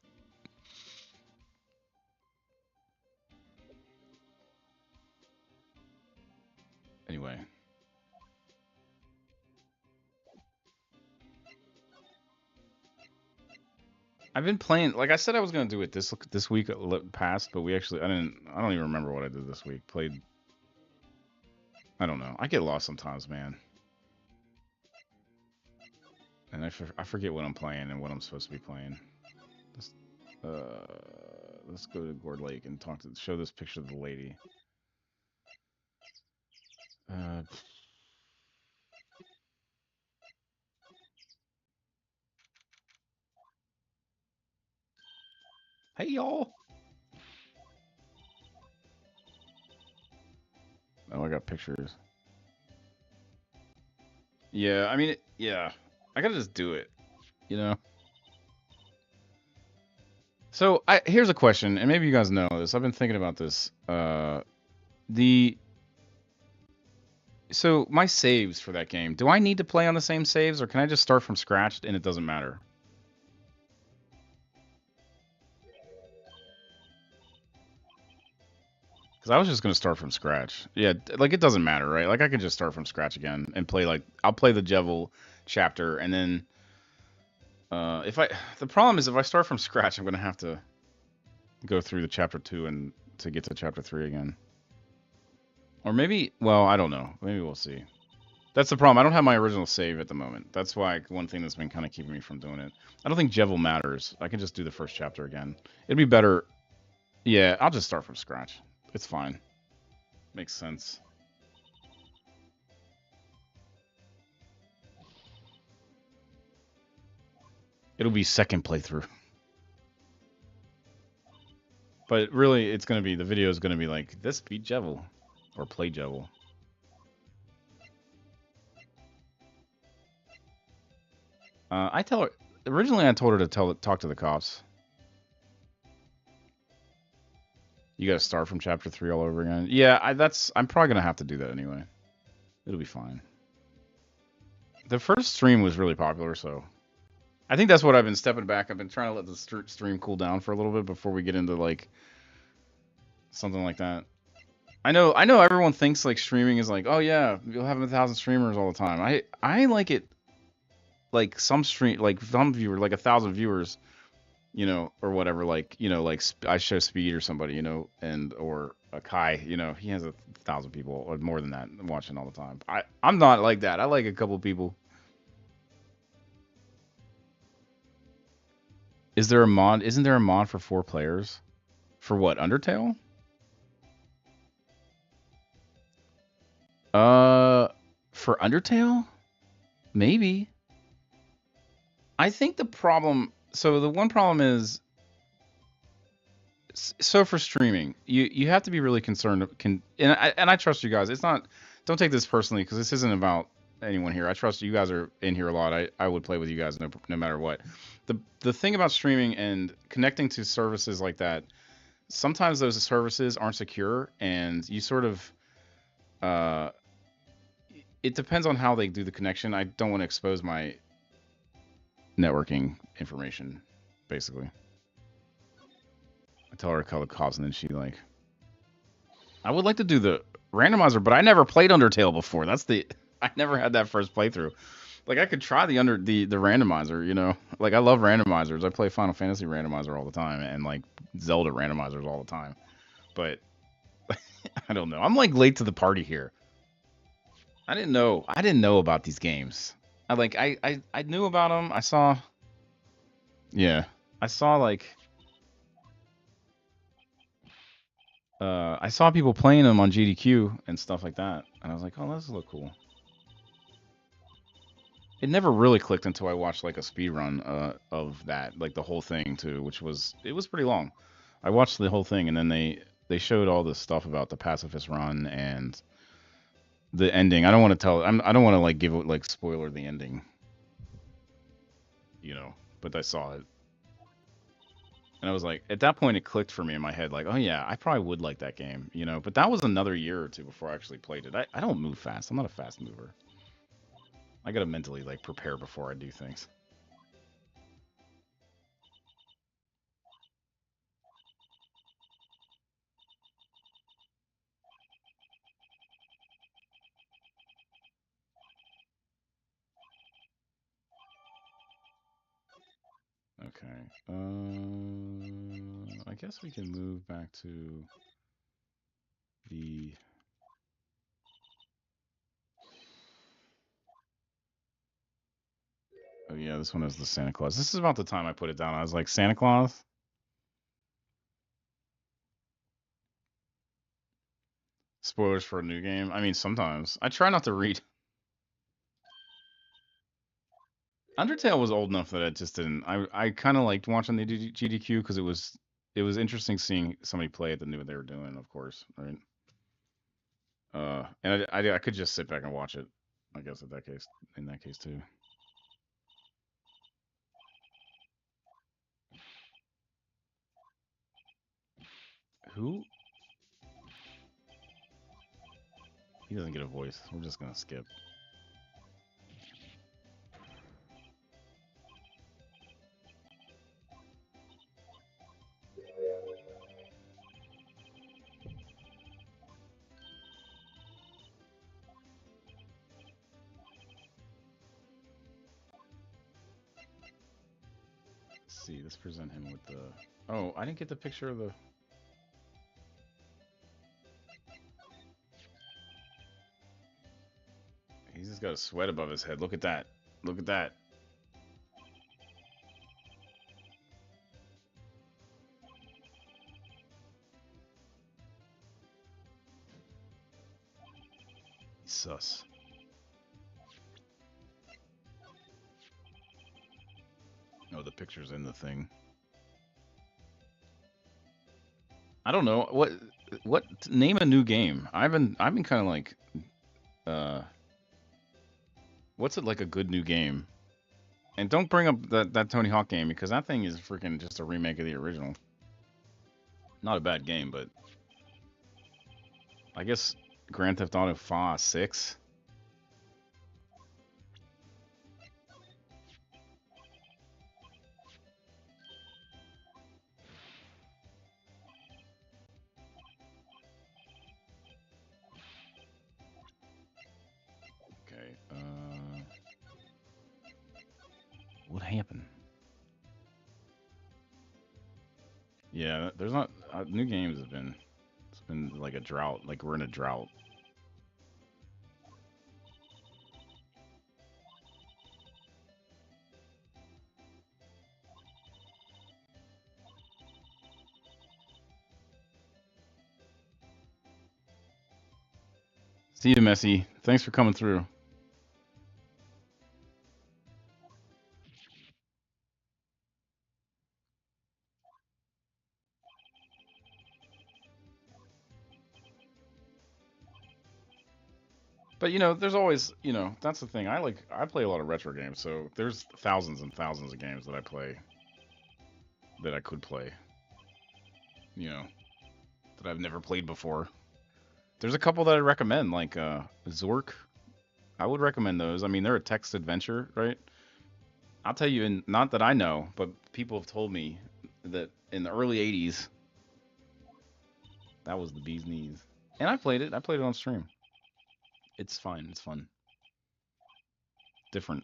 Anyway. I've been playing, like I said I was going to do it this week past, but I don't even remember what I did this week. Played, I don't know. I get lost sometimes, man. And I forget what I'm playing and what I'm supposed to be playing. Let's go to Gourd Lake and show this picture of the lady. Hey, y'all. Oh, I got pictures. Yeah, I mean, yeah. I gotta just do it, you know? So, here's a question, and maybe you guys know this. I've been thinking about this. So, my saves for that game, do I need to play on the same saves, or can I just start from scratch and it doesn't matter? Because I was just going to start from scratch. Yeah, like, it doesn't matter, right? Like, I could just start from scratch again and play, like, I'll play the Jevil chapter, and then the problem is if I start from scratch, I'm going to have to go through the chapter 2 and to get to chapter 3 again. Or maybe, well, I don't know. Maybe we'll see. That's the problem. I don't have my original save at the moment. That's why one thing that's been kind of keeping me from doing it. I don't think Jevil matters. I can just do the first chapter again. It'd be better. Yeah, I'll just start from scratch. It's fine. Makes sense. It'll be second playthrough. But really, it's going to be, the video is going to be like, this beat Jevil. Or play Jevil. Originally I told her to talk to the cops. You got to start from chapter 3 all over again. Yeah, I'm probably gonna have to do that anyway. It'll be fine. The first stream was really popular, so I think that's what I've been stepping back. I've been trying to let the stream cool down for a little bit before we get into like something like that. I know everyone thinks like streaming is like, oh yeah, you'll have 1,000 streamers all the time. I like it like some viewer, like 1,000 viewers, you know, or whatever, like, you know, like I show Speed or somebody, you know, or a Kai, you know, he has 1,000 people or more than that watching all the time. I'm not like that. I like a couple people. Is there a mod? Isn't there a mod for 4 players? For what? Undertale? For Undertale? Maybe. I think the problem. So the one problem is. So for streaming, you have to be really concerned. And I trust you guys. It's not. Don't take this personally because this isn't about anyone here. I trust you guys are in here a lot. I would play with you guys no matter what. The thing about streaming and connecting to services like that, sometimes those services aren't secure, and you sort of it depends on how they do the connection. I don't want to expose my networking information, basically. I tell her to call the cops, and then she like, I would like to do the randomizer, but I never played Undertale before. I never had that first playthrough. Like I could try the randomizer, you know. Like I love randomizers. I play Final Fantasy randomizer all the time, and like Zelda randomizers all the time. But I don't know. I'm like late to the party here. I didn't know about these games. I knew about them. I saw. Yeah, I saw like. I saw people playing them on GDQ and stuff like that, and I was like, oh, this look cool. It never really clicked until I watched like a speed run of that, like the whole thing too, which was pretty long. I watched the whole thing, and then they showed all this stuff about the pacifist run and the ending. I don't want to tell. I don't want to like give it like spoiler the ending, you know. But I saw it, and I was like, at that point, it clicked for me in my head, like, oh yeah, I probably would like that game, you know. But that was another year or two before I actually played it. I don't move fast. I'm not a fast mover. I gotta mentally like prepare before I do things. Okay. I guess we can move back to the. Oh yeah, this one is the Santa Claus. This is about the time I put it down. I was like, Santa Claus? Spoilers for a new game? I mean, sometimes. I try not to read. Undertale was old enough that it just didn't. I kind of liked watching the GDQ because it was interesting seeing somebody play it that knew what they were doing, of course, right? And I could just sit back and watch it. I guess in that case too. Who? He doesn't get a voice. We're just gonna skip. Let's see. Let's present him with the. Oh, I didn't get the picture of the. He's just got a sweat above his head. Look at that. Look at that. He's sus. Oh, the picture's in the thing. I don't know what name a new game. I've been kind of like what's it like a good new game? And don't bring up that Tony Hawk game because that thing is freaking just a remake of the original. Not a bad game, but I guess Grand Theft Auto 5, 6. Okay. What happened? Yeah, there's not new games have been. It's been like a drought. Like we're in a drought. See you, Messi. Thanks for coming through. But you know, there's always, you know, that's the thing. I play a lot of retro games, so there's thousands and thousands of games that I play that I could play. You know, that I've never played before. There's a couple that I recommend, like Zork. I would recommend those. I mean, they're a text adventure, right? I'll tell you, and not that I know, but people have told me that in the early '80s, that was the bee's knees. And I played it. I played it on stream. It's fine. It's fun. Different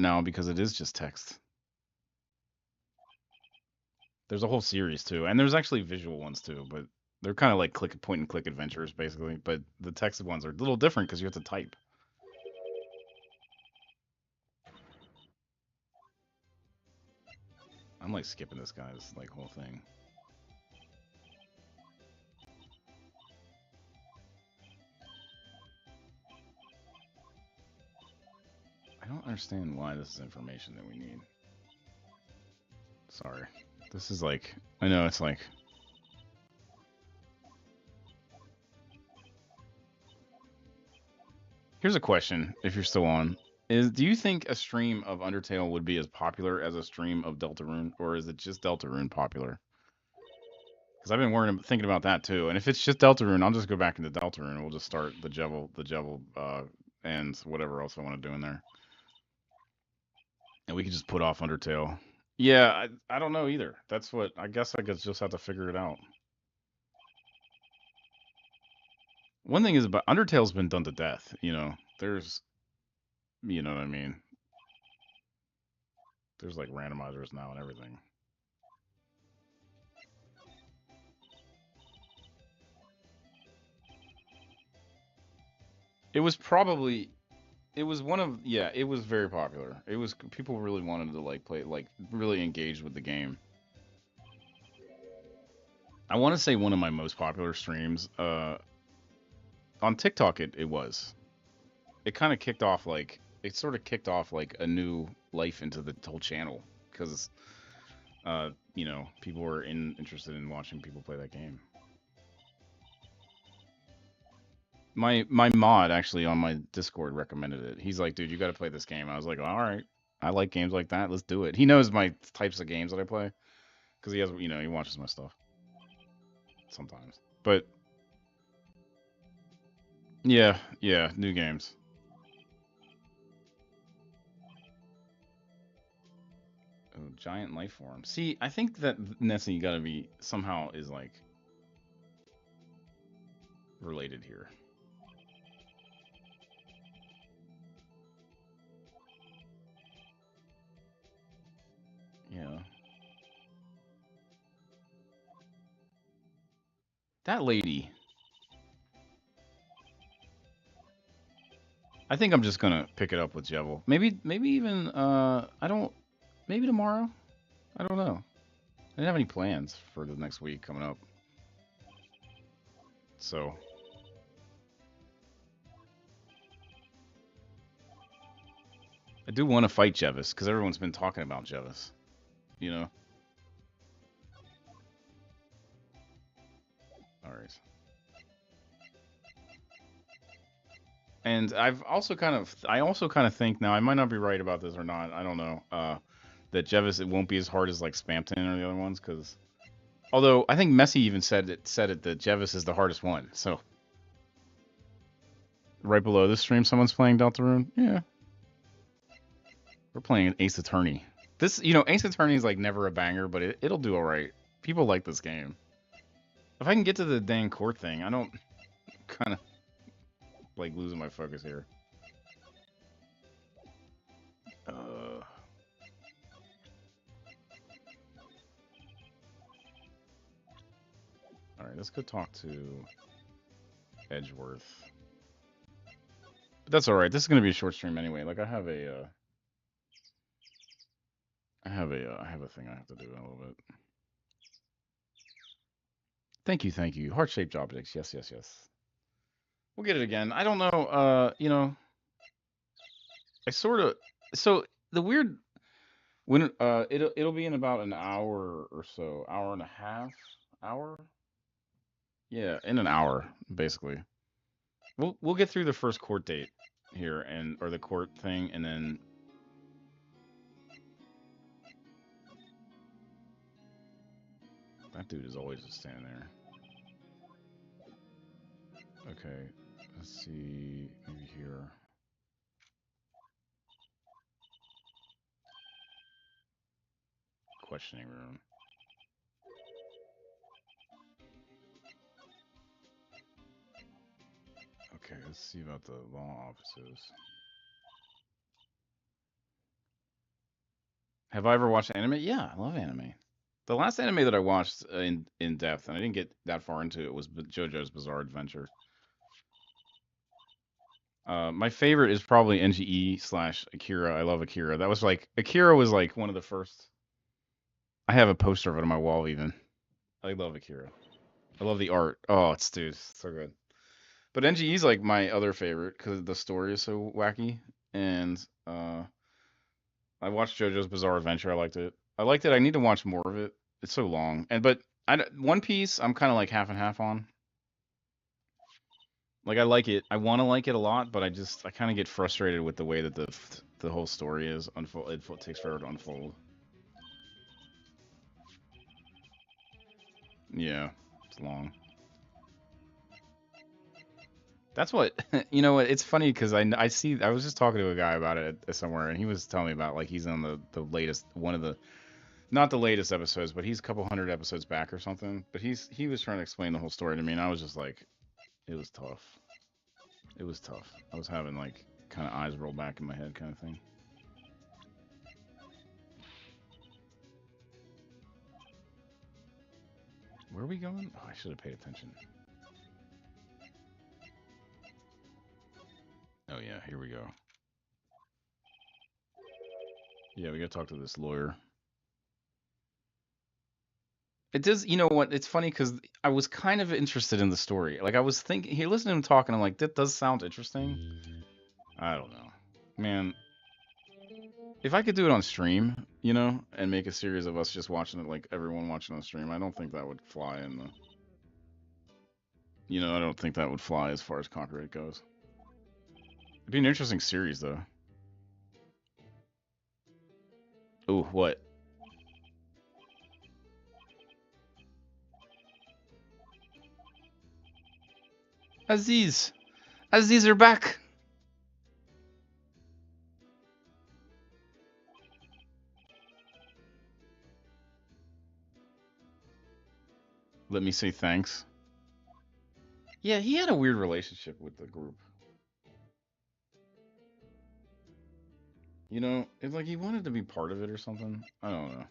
now because it is just text. There's a whole series too, and there's actually visual ones too, but they're kind of like point and click adventures basically. But the text ones are a little different because you have to type. I'm like skipping this guy's like whole thing. I don't understand why this is information that we need. Sorry. This is like, I know it's like. Here's a question, if you're still on. Do you think a stream of Undertale would be as popular as a stream of Deltarune, or is it just Deltarune popular? Because I've been thinking about that too. And if it's just Deltarune, I'll just go back into Deltarune. We'll just start the Jevil, and whatever else I want to do in there. And we can just put off Undertale. Yeah, I don't know either. That's what I guess I just have to figure it out. One thing is about Undertale's been done to death. You know, there's, you know what I mean. There's like randomizers now and everything. It was probably it was one of yeah, it was very popular. It was people really wanted to like play like really engage with the game. I want to say one of my most popular streams on TikTok it was. It kind of kicked off like it sort of kicked off like a new life into the whole channel because you know, people were interested in watching people play that game. My mod actually on my Discord recommended it. He's like, dude, you got to play this game. I was like, all right, I like games like that. Let's do it. He knows my types of games that I play because he has, you know, he watches my stuff sometimes. But yeah, new games. Oh, giant life form. See, I think that Nessie got to be somehow is like related here. Yeah. That lady. I think I'm just gonna pick it up with Jevil. Maybe even I don't. Maybe tomorrow. I don't know. I didn't have any plans for the next week coming up. So I do want to fight Jevis because everyone's been talking about Jevis. You know. All right. And I also kind of think now I might not be right about this or not. I don't know. That Jevis it won't be as hard as like Spamton or the other ones because although I think Messi even said it that Jevis is the hardest one. So Right below the stream, someone's playing Deltarune. Yeah. We're playing Ace Attorney. This, Ace Attorney is like never a banger, but it'll do alright. People like this game. If I can get to the dang court thing, I don't kind of like losing my focus here. Alright, let's go talk to Edgeworth. But that's alright. This is going to be a short stream anyway. Like, I have a thing I have to do in a little bit. Thank you. Heart-shaped objects. Yes. We'll get it again. I don't know. I sort of. So the weird when it'll be in about an hour or so, hour and a half, hour. Yeah, in an hour, basically. We'll get through the first court date here or the court thing, and then. That dude is always just standing there. Okay, let's see, maybe here. Questioning room. Okay, let's see about the law offices. Have I ever watched anime? Yeah, I love anime. The last anime that I watched in depth, and I didn't get that far into it, was JoJo's Bizarre Adventure. My favorite is probably NGE/Akira. I love Akira. Akira was like one of the first. I have a poster of it on my wall even. I love Akira. I love the art. Oh, it's so good. But NGE is like my other favorite because the story is so wacky. And I watched JoJo's Bizarre Adventure. I liked it. I need to watch more of it. It's so long. But One Piece, I'm kind of like half and half on. Like I like it. I want to like it a lot, but I kind of get frustrated with the way that the whole story is unfold. It takes forever to unfold. Yeah, it's long. That's what you know. What it's funny because I was just talking to a guy about it somewhere, and he was telling me about like he's on the latest one of the not the latest episodes, but he's a couple hundred episodes back or something. But he was trying to explain the whole story to me, and I was just like, it was tough. It was tough. I was having like kind of eyes roll back in my head kind of thing. Where are we going? Oh, I should have paid attention. Oh yeah, here we go. Yeah, we gotta talk to this lawyer. It does, you know what? It's funny because I was kind of interested in the story. Like I was thinking, he listened to him talking. I'm like, that does sound interesting. I don't know, man. If I could do it on stream, and make a series of us just watching it, like everyone watching on stream, I don't think that would fly in the. I don't think that would fly as far as Conquer 8 goes. It'd be an interesting series, though. Ooh, what? Aziz are back. Let me say thanks. Yeah, he had a weird relationship with the group. It's like he wanted to be part of it or something. I don't know.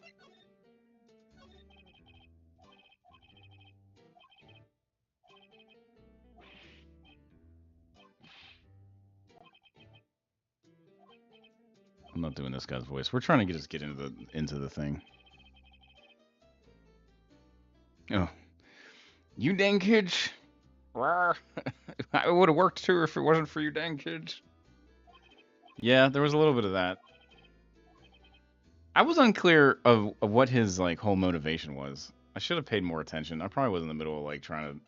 I'm not doing this guy's voice. We're trying to get into the thing. Oh, you dang kids! I would have worked too if it wasn't for you dang kids. Yeah, there was a little bit of that. I was unclear of what his like whole motivation was. I should have paid more attention. I probably was in the middle of like trying to.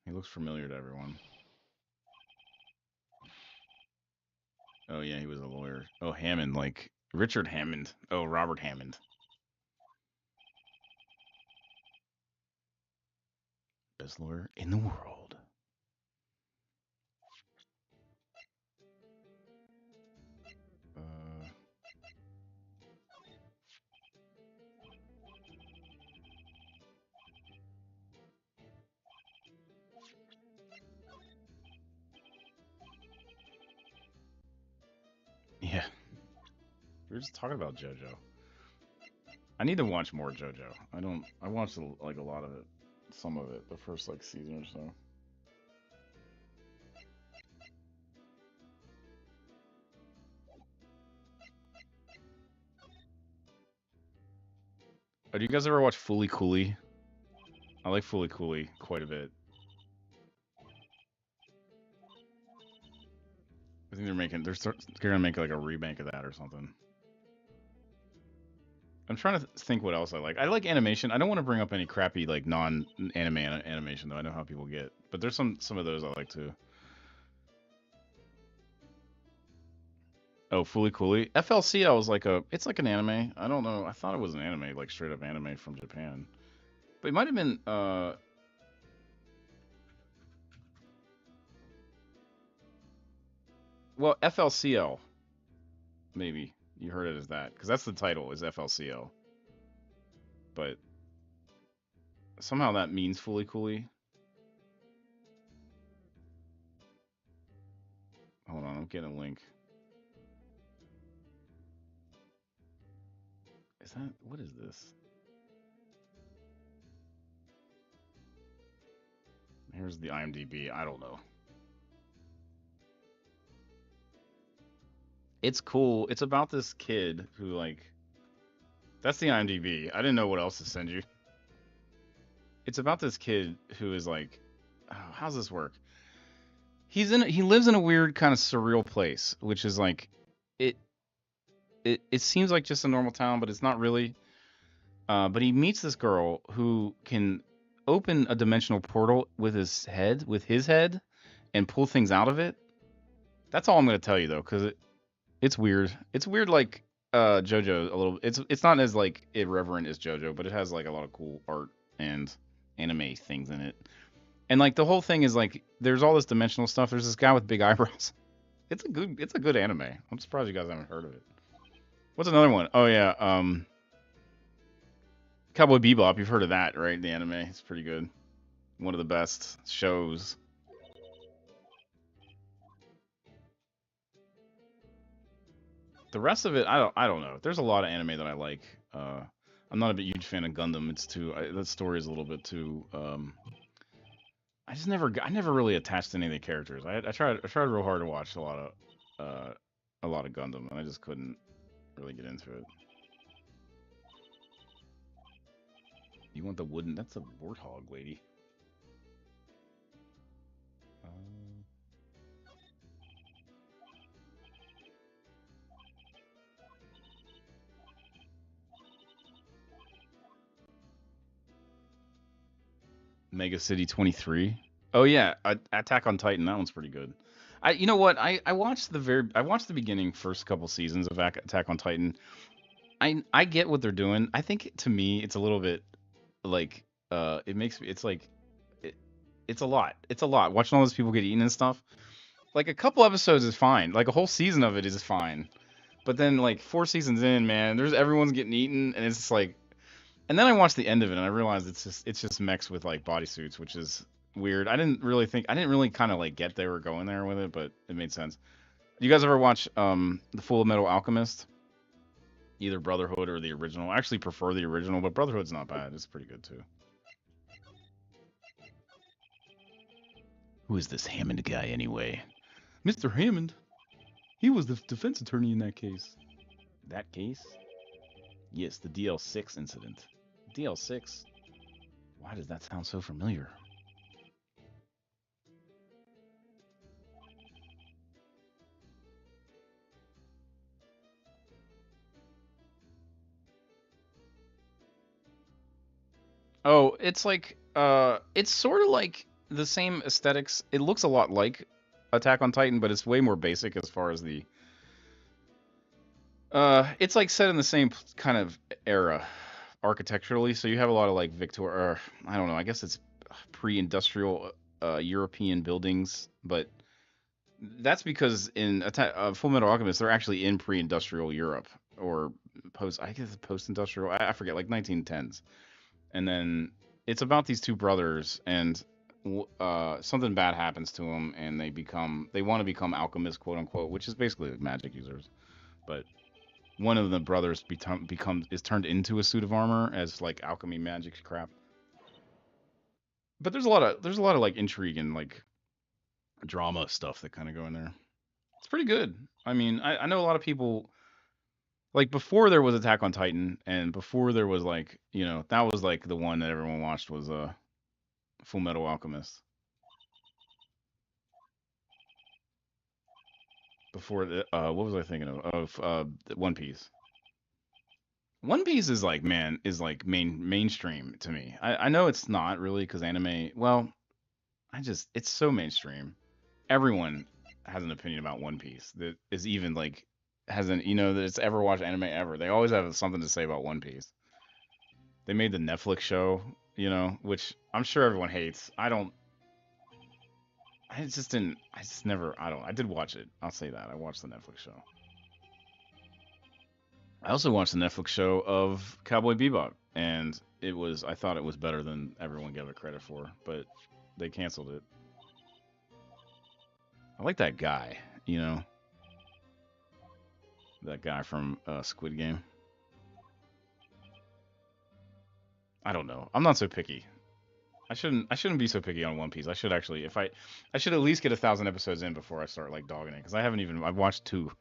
He looks familiar to everyone. Oh yeah, he was a lawyer. Oh, Hammond, like Richard Hammond. Oh, Robert Hammond. Best lawyer in the world. Yeah. We were just talking about JoJo. I need to watch more JoJo. I watched like a lot of it, some of it, the first like season or so. Oh, do you guys ever watch Fooly Cooley? I like Fooly Cooley quite a bit. I think they're gonna make like a remake of that or something. I'm trying to think what else I like. I like animation. I don't want to bring up any crappy like non-anime animation though. I know how people get, but there's some of those I like too. Oh, Fooly Cooley. FLCL is like it's like an anime. I don't know. I thought it was an anime, like straight up anime from Japan. But it might have been well, FLCL. Maybe you heard it as that because that's the title is FLCL. But somehow that means Fooly Cooley. Hold on, I'm getting a link. Is that what is this? Here's the IMDb. I don't know. It's cool. It's about this kid who like that's the IMDb. I didn't know what else to send you. It's about this kid who is like oh, how's this work? He lives in a weird kind of surreal place, which is like it it seems like just a normal town, but it's not really. But he meets this girl who can open a dimensional portal with his head, and pull things out of it. That's all I'm gonna tell you though, because it's weird. It's weird like JoJo a little. It's not as like irreverent as JoJo, but it has like a lot of cool art and anime things in it. And like the whole thing is like there's all this dimensional stuff. There's this guy with big eyebrows. It's a good anime. I'm surprised you guys haven't heard of it. What's another one? Oh yeah, Cowboy Bebop. You've heard of that, right? The anime. It's pretty good. One of the best shows. The rest of it, I don't know. There's a lot of anime that I like. I'm not a big huge fan of Gundam. It's too that story is a little bit too. I never really attached to any of the characters. I tried real hard to watch a lot of Gundam, and I just couldn't really get into it. You want the wooden? That's a warthog, lady. Uh, Mega City 23. Oh yeah, Attack on Titan. That one's pretty good. You know what? I watched the beginning first couple seasons of Attack on Titan. I get what they're doing. I think to me it's a little bit like it makes me it's like it, it's a lot. It's a lot watching all those people get eaten and stuff. Like a couple episodes is fine. Like a whole season of it is fine. But then like 4 seasons in, man, there's everyone's getting eaten and it's just like and then I watched the end of it and I realized it's just mechs with like bodysuits, which is weird. I didn't really kind of like get they were going there with it, but it made sense. You guys ever watch the Full Metal Alchemist? Either Brotherhood or the original. I actually prefer the original, but Brotherhood's not bad. It's pretty good too. Who is this Hammond guy anyway? Mr. Hammond. He was the defense attorney in that case. That case? Yes, the DL6 incident. DL6? Why does that sound so familiar? Oh, it's sort of like the same aesthetics. It looks a lot like Attack on Titan, but it's way more basic as far as the it's like set in the same kind of era architecturally. So you have a lot of like Victor or I don't know, I guess it's pre-industrial European buildings, but that's because in Full Metal Alchemist they're actually in pre-industrial Europe or post. I guess post-industrial. I forget, like 1910s. And then it's about these two brothers, and something bad happens to them, and they want to become alchemists, quote unquote, which is basically like magic users. But one of the brothers is turned into a suit of armor as like alchemy magic crap. But there's a lot of like intrigue and like drama stuff that kind of go in there. It's pretty good. I mean, I know a lot of people like before there was Attack on Titan, and before there was like that was like the one that everyone watched was Full Metal Alchemist. Before the what was I thinking of? One Piece. One Piece is like is like mainstream to me. I know it's not really because anime. Well, it's so mainstream. Everyone has an opinion about One Piece that is even like hasn't that's ever watched anime ever. They always have something to say about One Piece. They made the Netflix show, which I'm sure everyone hates. I don't. I just didn't. I just never. I don't. I did watch it. I'll say that. I watched the Netflix show. I also watched the Netflix show of Cowboy Bebop, and I thought it was better than everyone gave it credit for, but they canceled it. I like that guy, that guy from Squid Game. I don't know. I'm not so picky. I shouldn't be so picky on One Piece. I should actually, I should at least get 1,000 episodes in before I start like dogging it, because I've watched 2.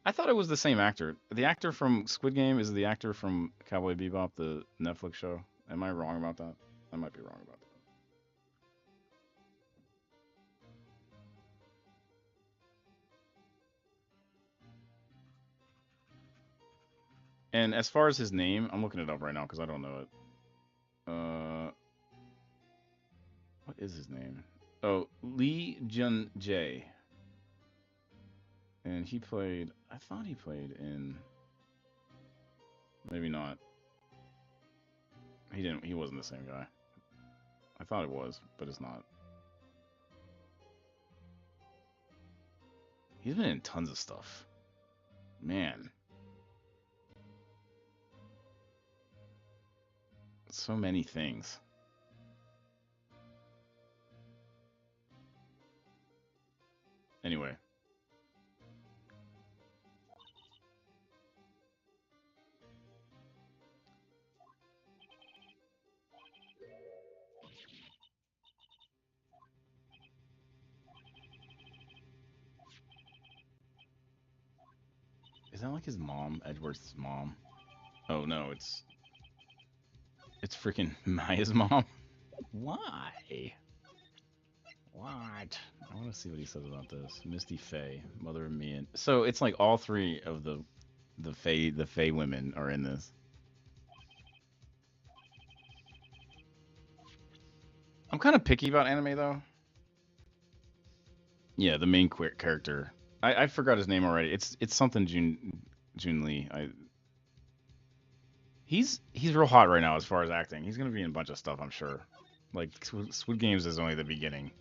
I thought it was the same actor. The actor from Squid Game is the actor from Cowboy Bebop, the Netflix show. Am I wrong about that? I might be wrong about that. And as far as his name, I'm looking it up right now because I don't know it. What is his name? Oh, Lee Jun Jae. And he played. I thought he played in. Maybe not. He didn't. He wasn't the same guy. I thought it was, but it's not. He's been in tons of stuff. Man. So many things. Anyway. Is that like his mom? Edward's mom? Oh no, it's freaking Maya's mom. Why? What? I want to see what he says about this. Misty Faye, mother of me, and so it's like all 3 of the Faye women are in this. I'm kind of picky about anime though. Yeah, the main character. I forgot his name already. It's something Jun Lee. He's real hot right now as far as acting. He's gonna be in a bunch of stuff, I'm sure. Like Squid Games is only the beginning.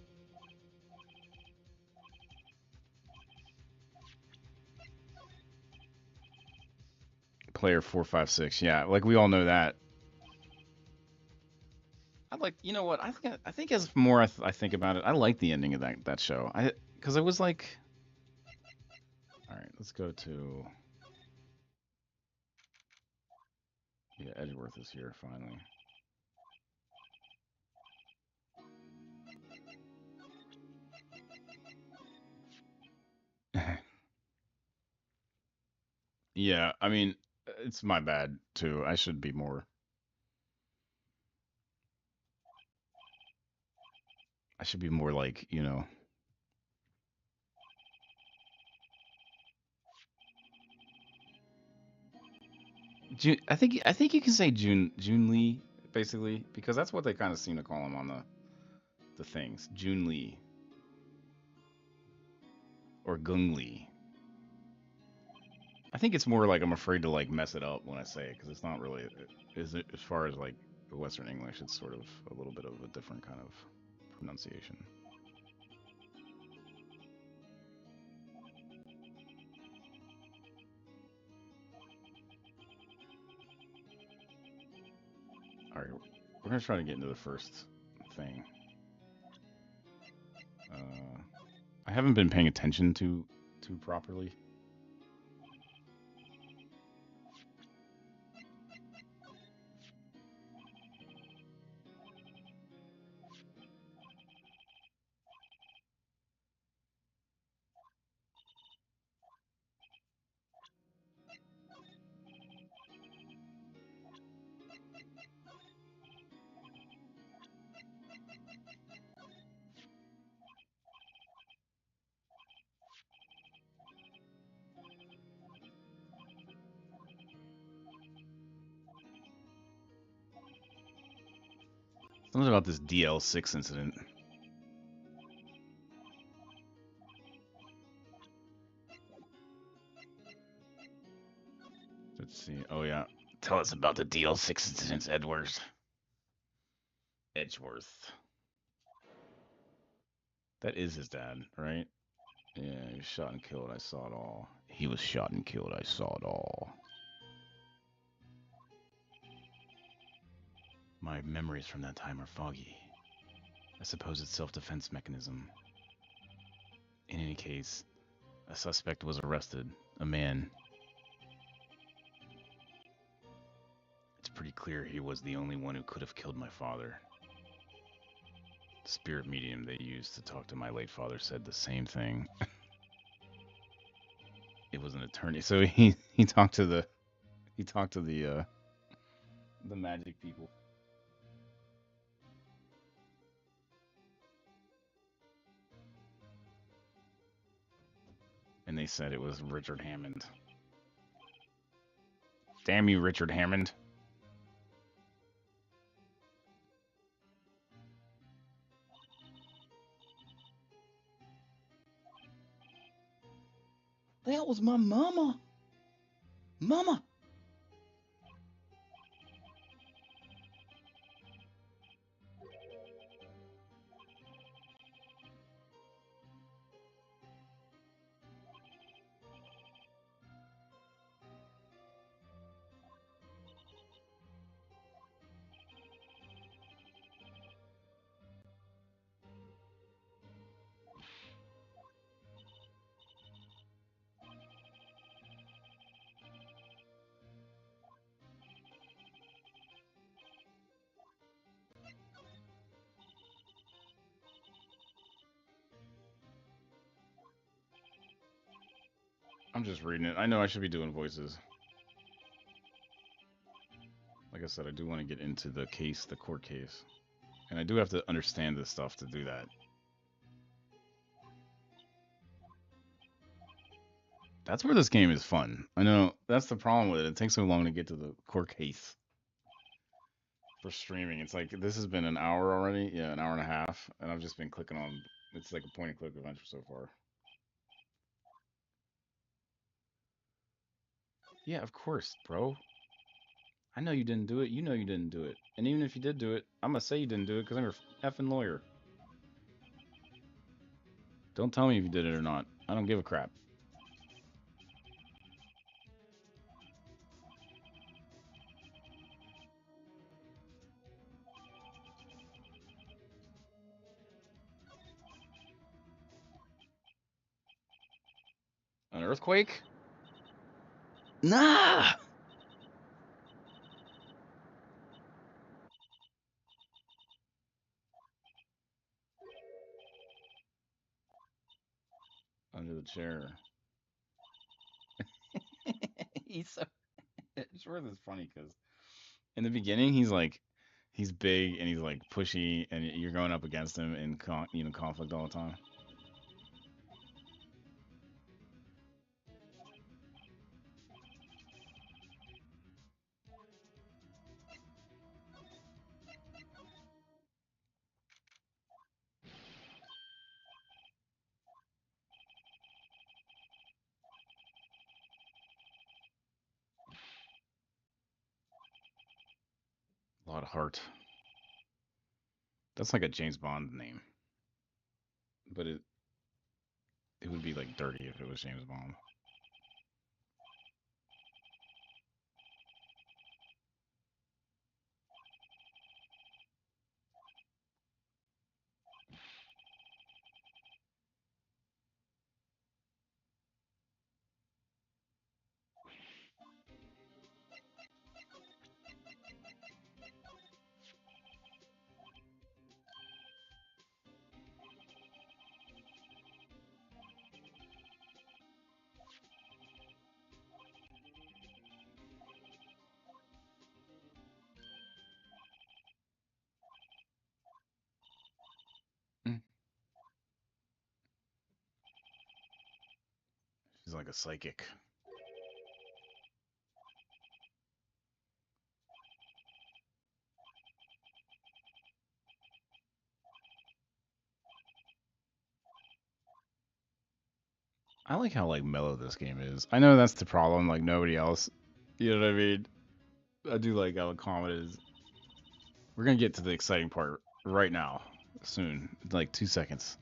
Player 456. Yeah, like we all know that. I like, you know what? I think as more I think about it, I like the ending of that show. Because it was like, all right, let's go to. Yeah, Edgeworth is here finally. Yeah, I mean, it's my bad too. I should be more. I should be more like, I think you can say Jun Lee basically because that's what they kind of seem to call him on the things. Jun Lee or Gung Lee. I think it's more like I'm afraid to like mess it up when I say it because it's not really as far as like Western English, it's sort of a little bit of a different kind of pronunciation. Alright, we're gonna try to get into the first thing. I haven't been paying attention to properly. Something about this DL6 incident. Let's see. Oh, yeah. Tell us about the DL6 incidents, Edgeworth. That is his dad, right? Yeah, he was shot and killed. I saw it all. He was shot and killed. I saw it all. My memories from that time are foggy. I suppose it's self-defense mechanism. In any case, a suspect was arrested. A man. It's pretty clear he was the only one who could have killed my father. The spirit medium they used to talk to my late father said the same thing. It was an attorney. So he talked to the magic people. And they said it was Richard Hammond. Damn you, Richard Hammond. That was my mama. Mama. I'm just reading it. I know I should be doing voices. Like I said, I do want to get into the case, the court case. And I do have to understand this stuff to do that. That's where this game is fun. I know that's the problem with it. It takes so long to get to the court case. For streaming, it's like this has been an hour already. Yeah, an hour and a half. And I've just been clicking on. It's like a point and click adventure so far. Yeah, of course, bro. I know you didn't do it. You know you didn't do it. And even if you did do it, I'm gonna say you didn't do it because I'm your effing lawyer. Don't tell me if you did it or not. I don't give a crap. An earthquake? Nah! Under the chair. He's so. It's really funny because in the beginning he's like, he's big and he's like pushy, and you're going up against him in conflict all the time. A lot Hart. That's like a James Bond name. But it would be like dirty if it was James Bond. She's like a psychic. I like how like mellow this game is. I know that's the problem, like nobody else. You know what I mean? I do like how calm it is. We're gonna get to the exciting part right now, soon, like 2 seconds.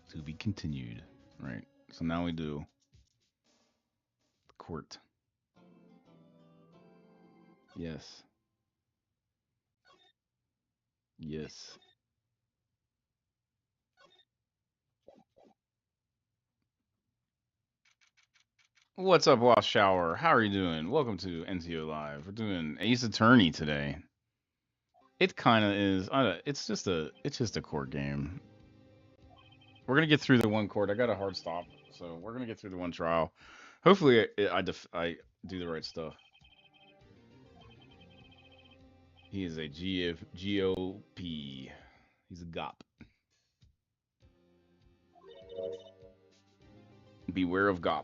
To be continued. Right. So now we do the court. Yes. Yes. What's up, Wash Shower? How are you doing? Welcome to NTO Live. We're doing Ace Attorney today. It kind of is. It's just a court game. We're gonna get through the one court. I got a hard stop, so we're gonna get through the one trial. Hopefully, I do the right stuff. He is a GOP. He's a GOP. Beware of GOP.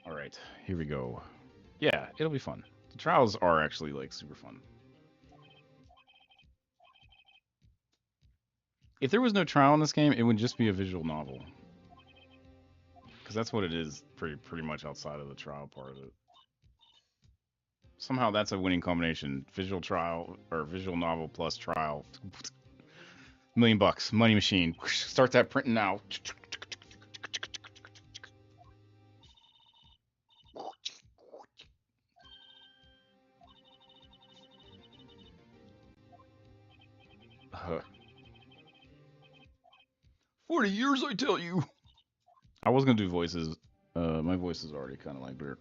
All right, here we go. Yeah, it'll be fun. The trials are actually like super fun. If there was no trial in this game, it would just be a visual novel. Because that's what it is, pretty much outside of the trial part of it. Somehow that's a winning combination. Visual trial or visual novel plus trial. $1 million, money machine. Start that printing now. Uh, 40 years, I tell you. I was gonna do voices. My voice is already kind of like weird.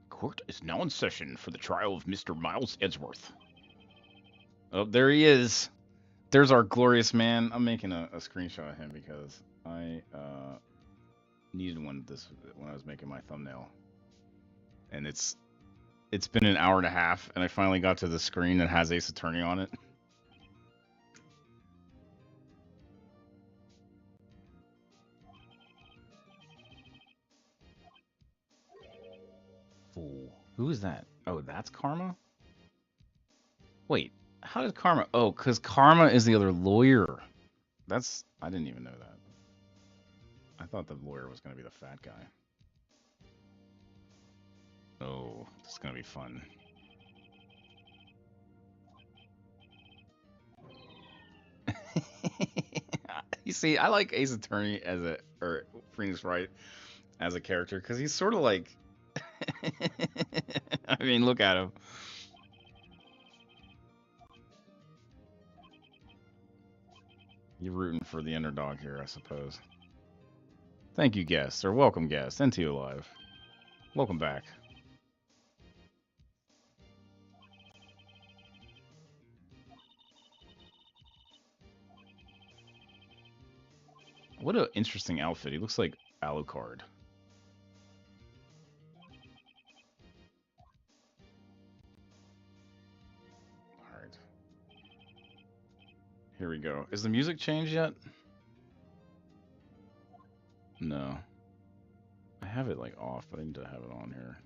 Court is now in session for the trial of Mr. Miles Edgeworth. Oh, there he is. There's our glorious man. I'm making a screenshot of him because I needed one this when I was making my thumbnail, and it's been an hour and a half, and I finally got to the screen that has Ace Attorney on it. Fool. Who is that? Oh, that's Karma? Wait, how did Karma... Oh, because Karma is the other lawyer. That's... I didn't even know that. I thought the lawyer was going to be the fat guy. Oh, this is going to be fun. You see, I like Ace Attorney as a... Or Phoenix Wright as a character, because he's sort of like... I mean, look at him. You're rooting for the underdog here, I suppose. Thank you, guests, or welcome, guests. NTO Live. Welcome back. What an interesting outfit. He looks like Alucard. Alright. Here we go. Is the music changed yet? No. I have it like off, but I need to have it on here.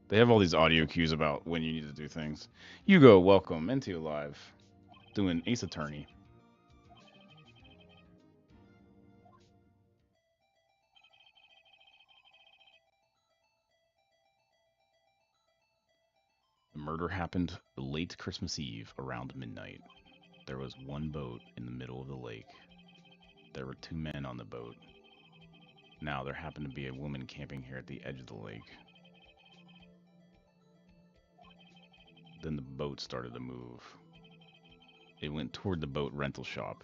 They have all these audio cues about when you need to do things. Hugo, welcome. NTO Live. Doing Ace Attorney. The murder happened late Christmas Eve around midnight. There was one boat in the middle of the lake. There were 2 men on the boat. Now there happened to be a woman camping here at the edge of the lake. Then the boat started to move. It went toward the boat rental shop.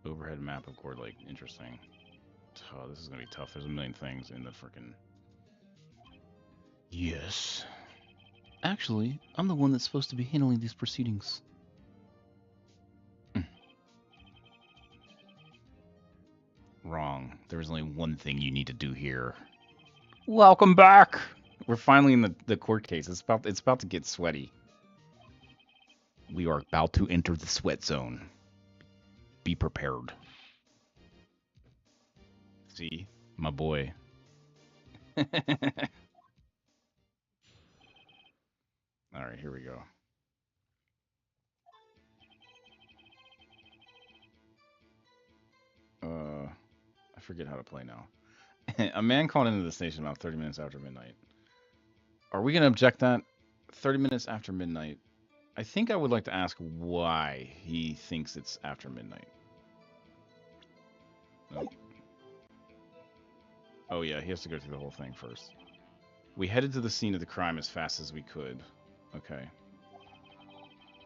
Overhead map of Cord Lake. Interesting. Oh, this is gonna be tough. There's a million things in the frickin'... Yes. Actually, I'm the one that's supposed to be handling these proceedings. Wrong. There's only one thing you need to do here. Welcome back! We're finally in the court case. It's about to get sweaty. We are about to enter the sweat zone. Be prepared. See? My boy. Alright, here we go. I forget how to play now. A man called into the station about 30 minutes after midnight. Are we going to object that? 30 minutes after midnight. I think I would like to ask why he thinks it's after midnight. Nope. Oh yeah, he has to go through the whole thing first. We headed to the scene of the crime as fast as we could. Okay.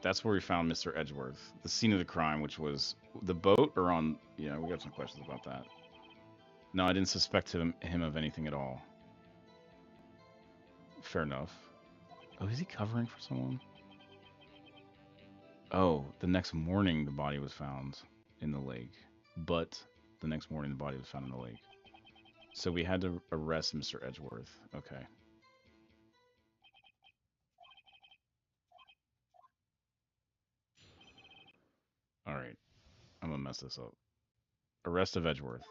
That's where we found Mr. Edgeworth. The scene of the crime, which was the boat or on... Yeah, we got some questions about that. No, I didn't suspect him of anything at all. Fair enough. Oh, is he covering for someone? Oh, the next morning the body was found in the lake. But the next morning the body was found in the lake. So we had to arrest Mr. Edgeworth. Okay. Alright. I'm gonna mess this up. Arrest of Edgeworth.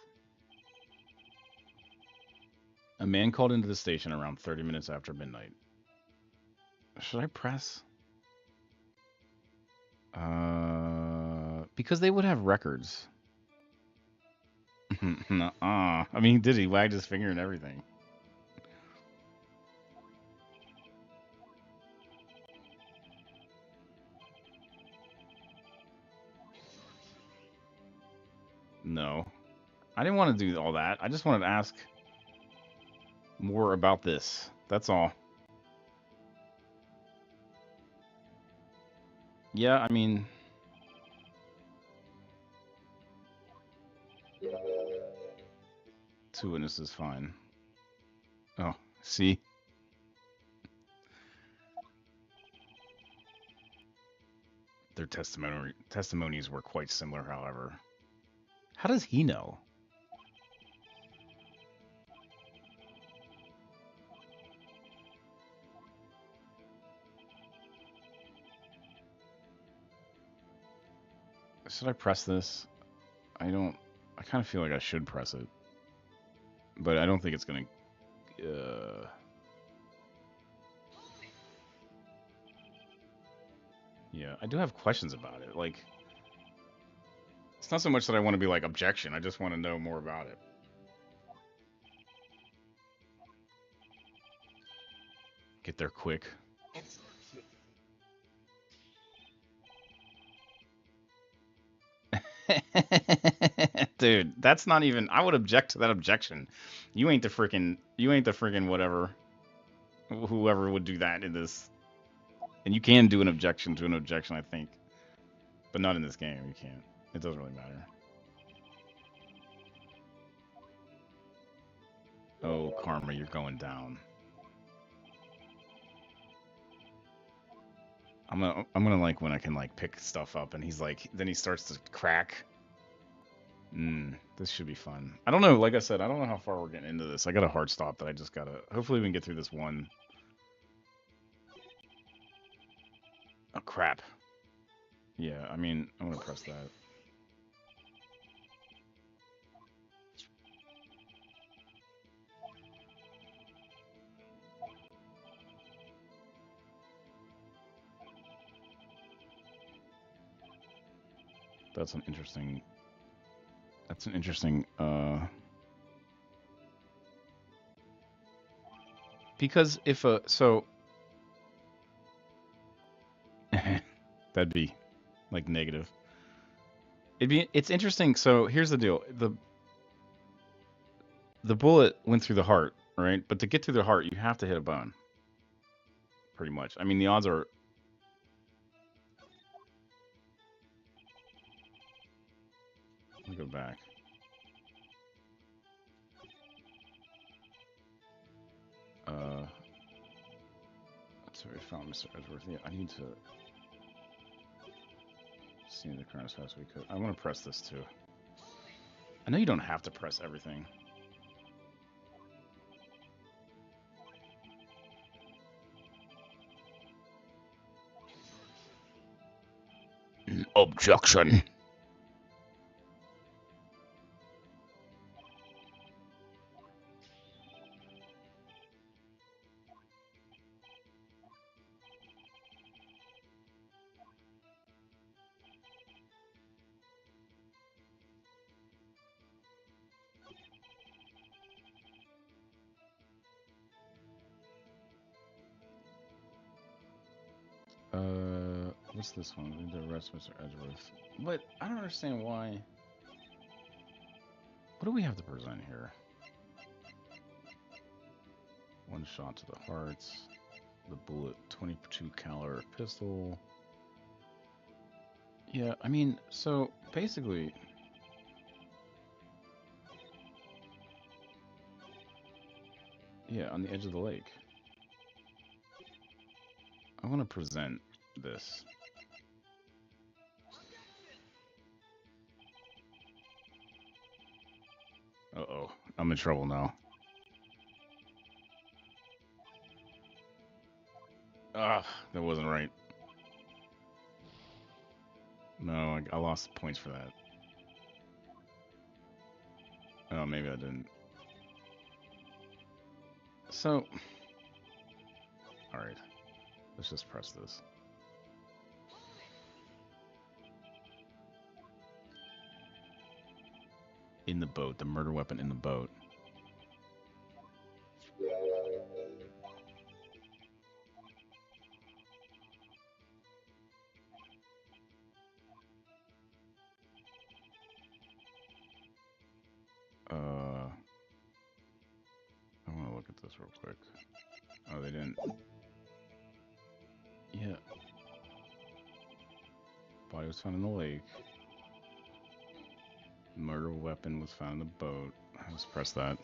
A man called into the station around 30 minutes after midnight. Should I press? Because they would have records. I mean, he wagged his finger and everything. No. I didn't want to do all that. I just wanted to ask more about this. That's all. Yeah, I mean... Two witnesses, fine. Oh, see? Their testimonies were quite similar, however. How does he know? Should I press this? I kind of feel like I should press it. But I don't think it's gonna... Yeah, I do have questions about it. Like, it's not so much that I want to be like, objection. I just want to know more about it. Get there quick. Dude, that's not even... I would object to that objection. You ain't the freaking whatever. Whoever would do that in this. And you can do an objection to an objection, I think. But not in this game. You can't. It doesn't really matter. Oh, Karma, you're going down. I'm gonna like when I can like pick stuff up and he's like, then he starts to crack. This should be fun. I don't know. Like I said, I don't know how far we're getting into this. I got a hard stop that I just gotta. Hopefully we can get through this one. Oh crap. Yeah, I mean, I'm gonna press that. That's an interesting. That's an interesting. Because if a so. That'd be like negative. It's interesting. So here's the deal. The bullet went through the heart, right? But to get through the heart, you have to hit a bone. Pretty much. I mean, the odds are. Let me go back. So we found Mr. Edgeworth. Yeah, I need to see the current as fast as we could. I want to press this too. I know you don't have to press everything. Objection. What's this one? The rest Mr. Edgeworth. But I don't understand why. What do we have to present here? One shot to the hearts. The bullet, 22 caliber pistol. Yeah, I mean, so basically. Yeah, on the edge of the lake. I want to present this. Uh-oh, I'm in trouble now. Ah, that wasn't right. No, I lost points for that. Oh, maybe I didn't. So, alright. Let's just press this. In the boat, the murder weapon in the boat. I want to look at this real quick. Oh, they didn't. Yeah. Body was found in the lake. Murder weapon was found in the boat. Let's press that.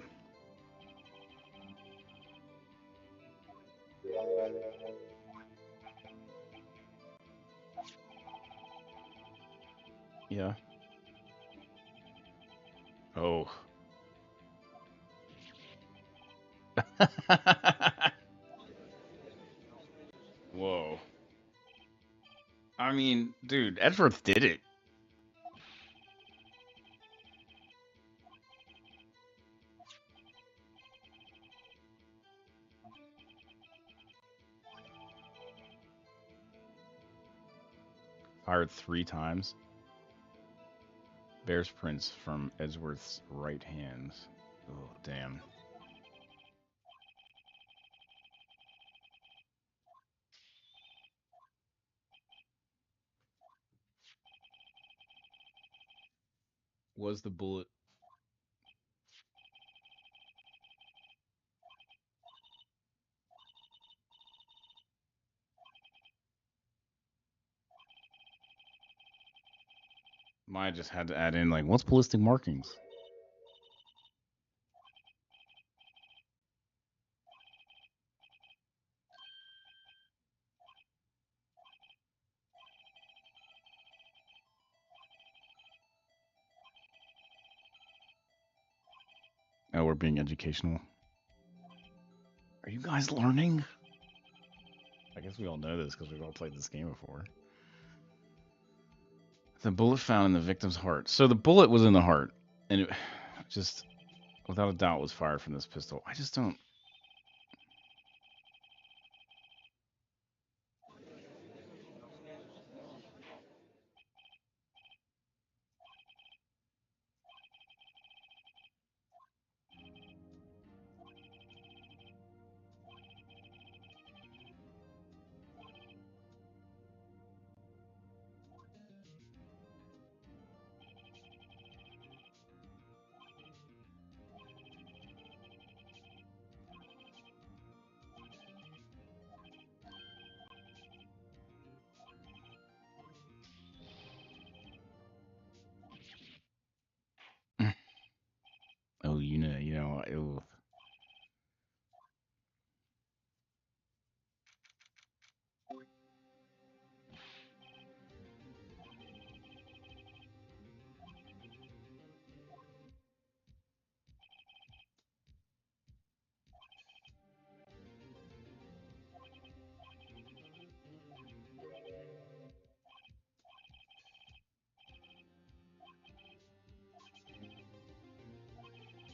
Yeah. Oh. Whoa. I mean, dude, Edgeworth did it. Fired 3 times. Bears prints from Edgeworth's right hand. Oh, damn. Was the bullet... Maya just had to add in, like, what's ballistic markings? Oh, we're being educational. Are you guys learning? I guess we all know this because we've all played this game before. The bullet found in the victim's heart. So the bullet was in the heart, and it just, without a doubt, was fired from this pistol. I just don't. Oh, you know. Ew.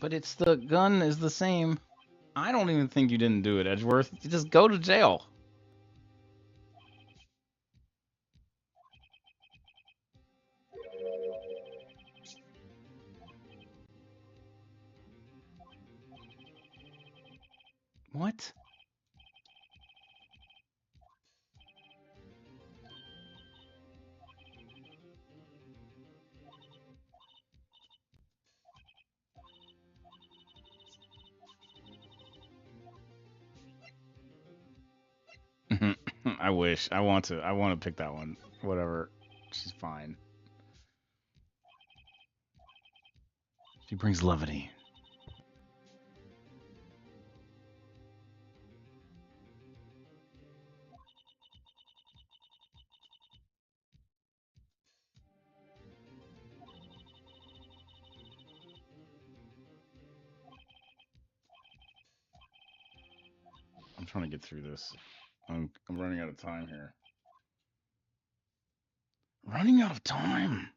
But it's the gun is the same. I don't even think you didn't do it, Edgeworth. You just go to jail. What? I wish. I want to. I want to pick that one. Whatever. She's fine. She brings levity. I'm trying to get through this. I'm running out of time here. Running out of time.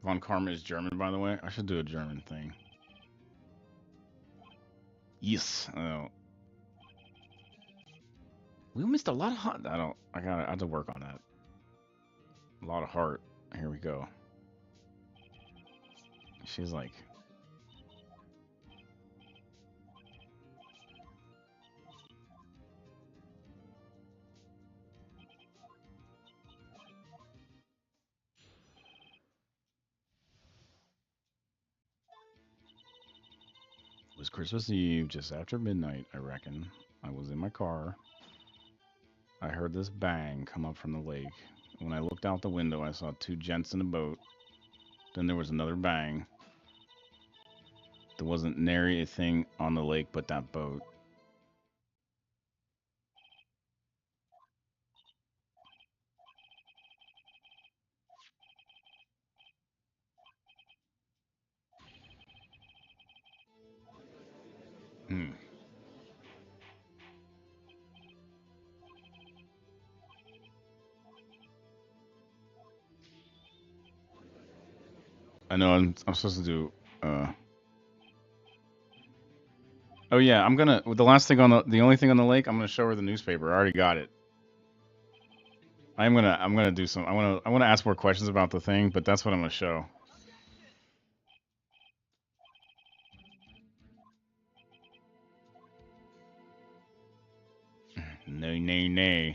Von Karma is German, by the way. I should do a German thing. Yes. Oh. We missed a lot of heart. I have to work on that. A lot of heart. Here we go. She's like. It was Christmas Eve, just after midnight, I reckon. I was in my car. I heard this bang come up from the lake. When I looked out the window, I saw two gents in a boat. Then there was another bang. There wasn't nary a thing on the lake but that boat. Hmm. I know I'm supposed to do. Oh yeah, I'm gonna. The last thing on the only thing on the lake, I'm gonna show her the newspaper. I already got it. I'm gonna do some. I wanna ask more questions about the thing, but that's what I'm gonna show. No, no, no.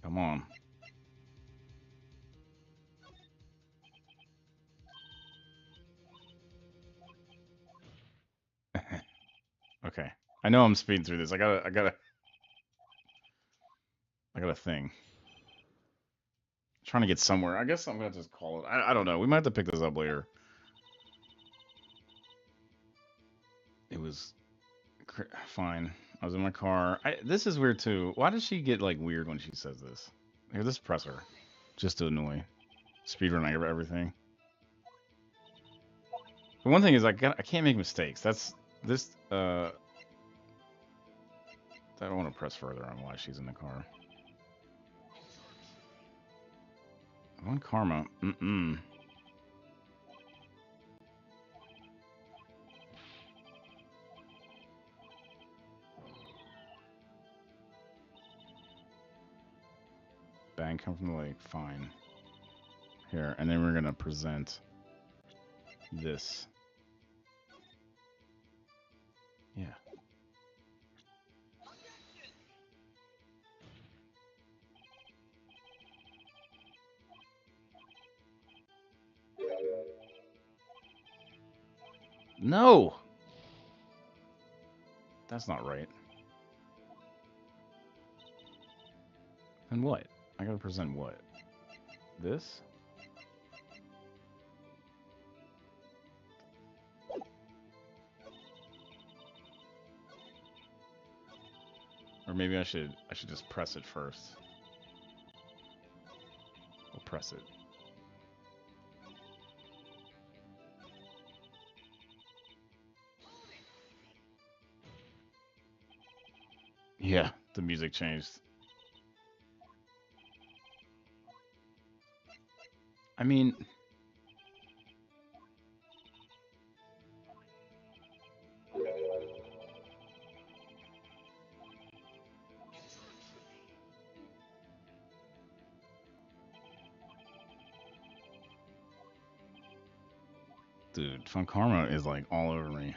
Come on. I know I'm speeding through this. I got a thing. Trying to get somewhere. I guess I'm gonna just call it. I don't know. We might have to pick this up later. It was fine. I was in my car. This is weird too. Why does she get like weird when she says this? Here, this press her, just to annoy. Speedrun everything. The one thing is I can't make mistakes. That's this. I don't want to press further on why she's in the car. I want karma. Bang, come from the lake. Fine. Here, and then we're gonna present this. Yeah. No! That's not right. And what? I gotta present what? This? Or maybe I should just press it first. We'll press it. Yeah, the music changed. I mean, dude, Fun Karma is like all over me.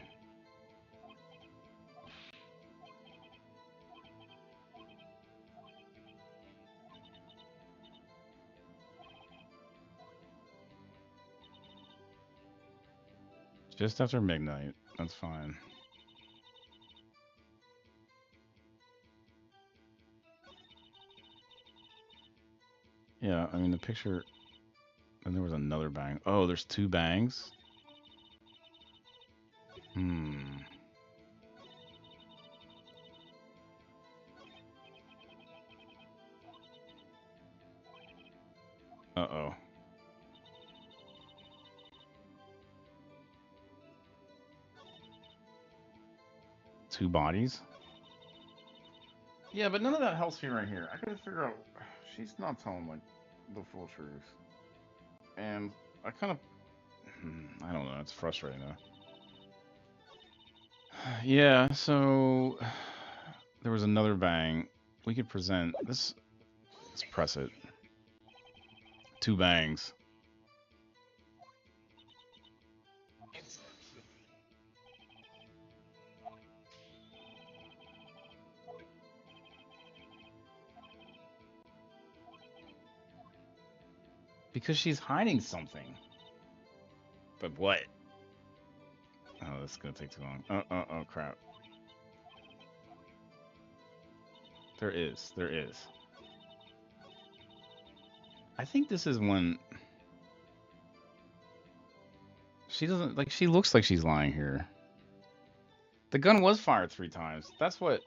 Just after midnight. That's fine. Yeah, I mean the picture. And there was another bang. Oh, there's two bangs. Uh-oh. Two bodies? Yeah, but none of that helps me right here. I gotta figure out. She's not telling like the full truth, and I kind of. I don't know. It's frustrating though. Yeah. So there was another bang. We could present this. Let's press it. Two bangs. Because she's hiding something. But what? Oh, this is gonna take too long. Oh, crap. There is. I think this is when she doesn't like. She looks like she's lying here. The gun was fired 3 times. That's what.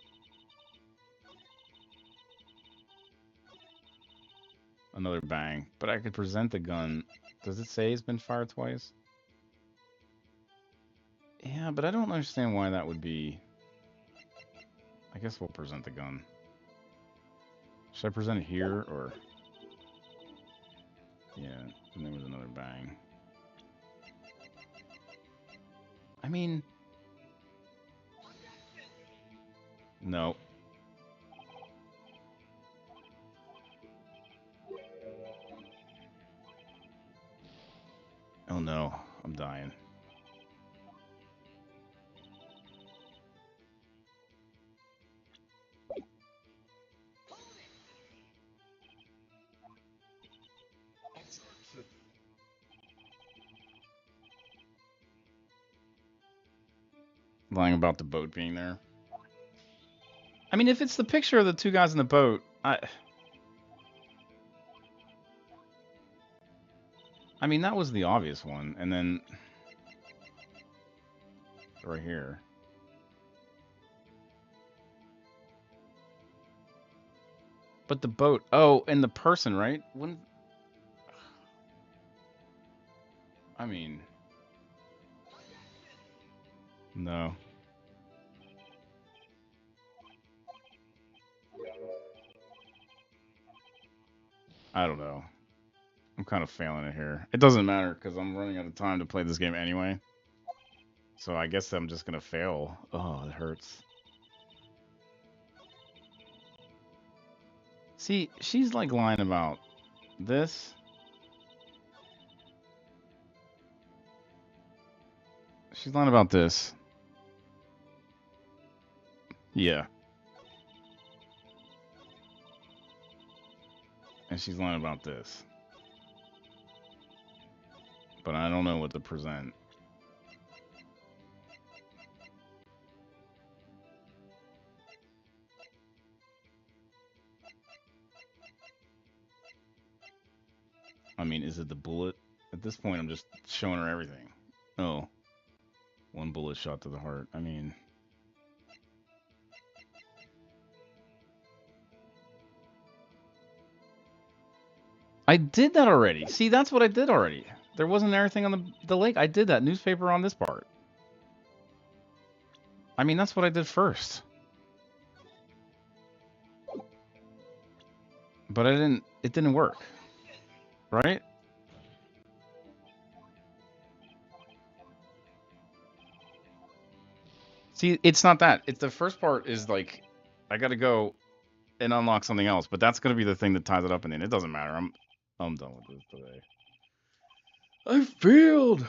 Another bang. But I could present the gun. Does it say it's been fired twice? Yeah, but I don't understand why that would be. I guess we'll present the gun. Should I present it here or? Yeah, and there was another bang. I mean, no. Oh no, I'm dying. Lying about the boat being there. I mean, if it's the picture of the two guys in the boat, I mean, that was the obvious one, and then right here. But the boat, oh, and the person, right? Wouldn't, I mean, no. I don't know. I'm kind of failing it here. It doesn't matter because I'm running out of time to play this game anyway. So I guess I'm just gonna fail. Oh, it hurts. See, she's like lying about this. She's lying about this. Yeah. And she's lying about this. But I don't know what to present. I mean, is it the bullet? At this point, I'm just showing her everything. Oh. One bullet shot to the heart. I mean... I did that already. See, that's what I did already. There wasn't anything on the lake. I did that. Newspaper on this part. I mean, that's what I did first. But it didn't work. Right? See, it's not that. It's the first part is like, I gotta go and unlock something else. But that's gonna be the thing that ties it up in the end. It doesn't matter. I'm done with this today. I failed!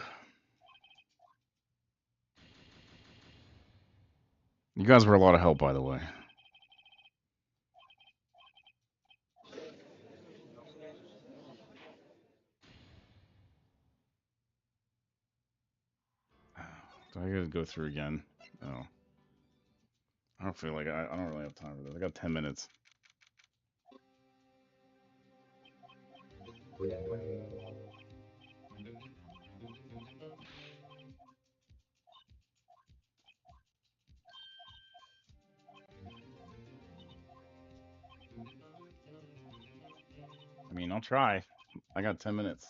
You guys were a lot of help, by the way. Do I gotta go through again? No. I don't feel like I don't really have time for this. I got 10 minutes. I mean, I'll try. I got 10 minutes.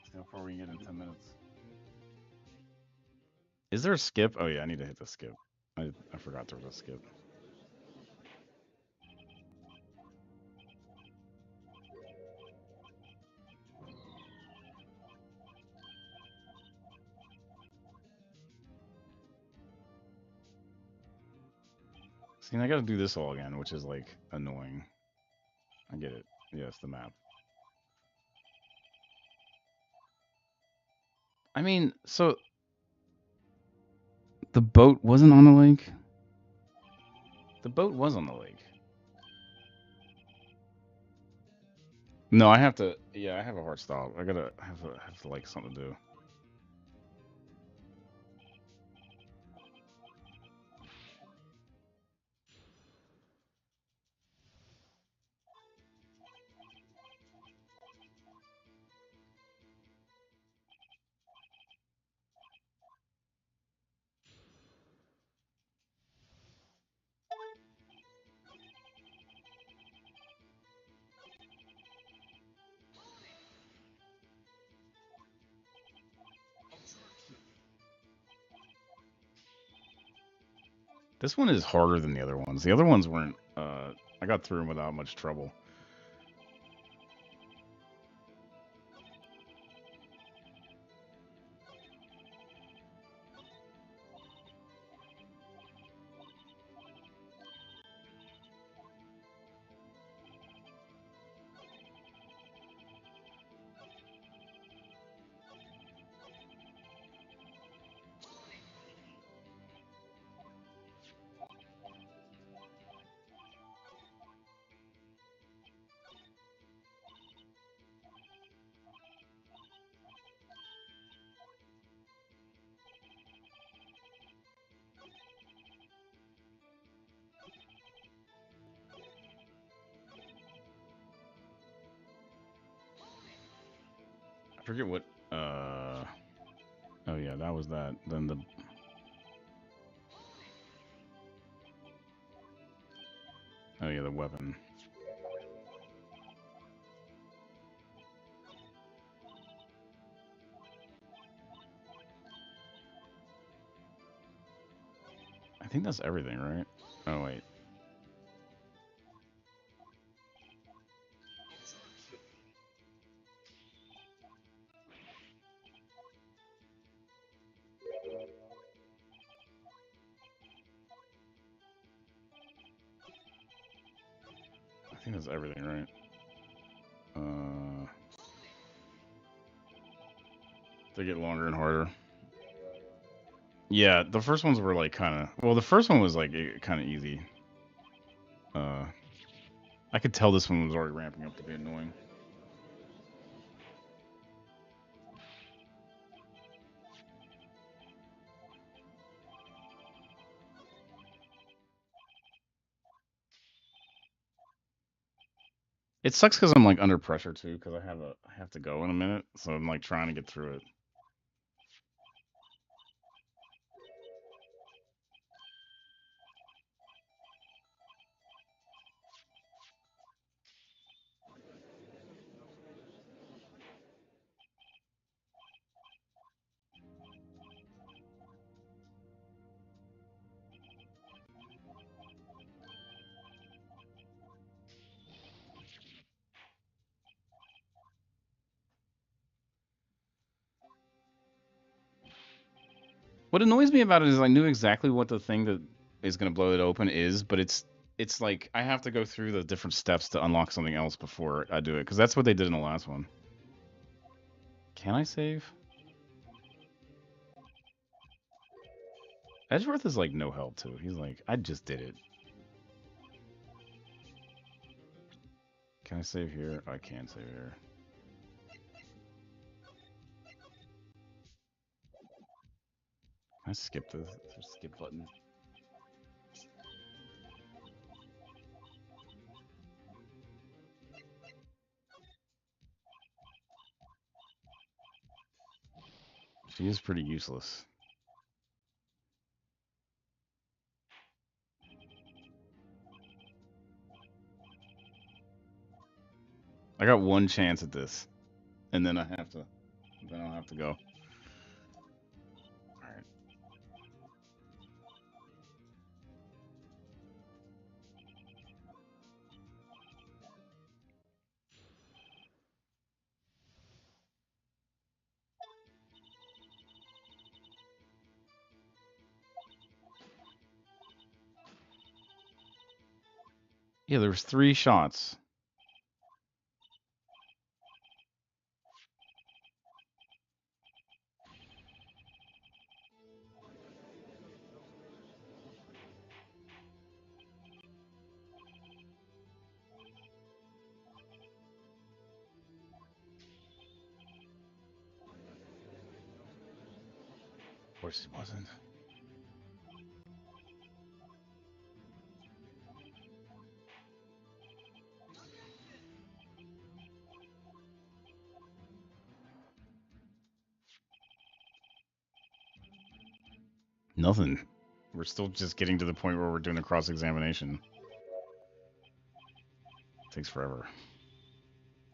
See how far we can get in 10 minutes. Is there a skip? Oh yeah, I need to hit the skip. I forgot there was a skip. See, I gotta do this all again, which is like annoying. I get it. Yes, the map. I mean, so the boat wasn't on the lake? The boat was on the lake. No, I have to. Yeah, I have a hard stop. I gotta have like something to do. This one is harder than the other ones. The other ones weren't. I got through them without much trouble. forget what. Oh yeah, that was that. Then the. Oh yeah, the weapon. I think that's everything, right? Oh wait. I think that's everything, right? They get longer and harder. Yeah, the first ones were like kind of. Well, the first one was like kind of easy. I could tell this one was already ramping up to be annoying. It sucks because I'm like under pressure too, because I have to go in a minute, so I'm like trying to get through it. What annoys me about it is I knew exactly what the thing that is going to blow it open is, but it's like I have to go through the different steps to unlock something else before I do it, because that's what they did in the last one. Can I save? Edgeworth is like no help too. He's like, I just did it. Can I save here? I can save here. Can I skip the skip button? She is pretty useless. I got one chance at this, and then I'll have to go. All right. Yeah, there was 3 shots. Of course it wasn't. Nothing. We're still just getting to the point where we're doing a cross examination. Takes forever.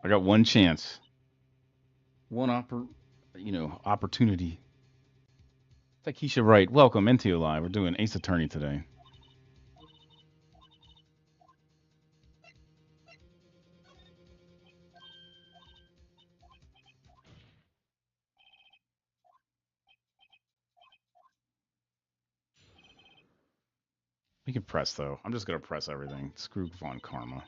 I got one chance. One opportunity. Takesha Wright, welcome into Live. We're doing Ace Attorney today. We can press though. I'm just gonna press everything. Screw Von Karma.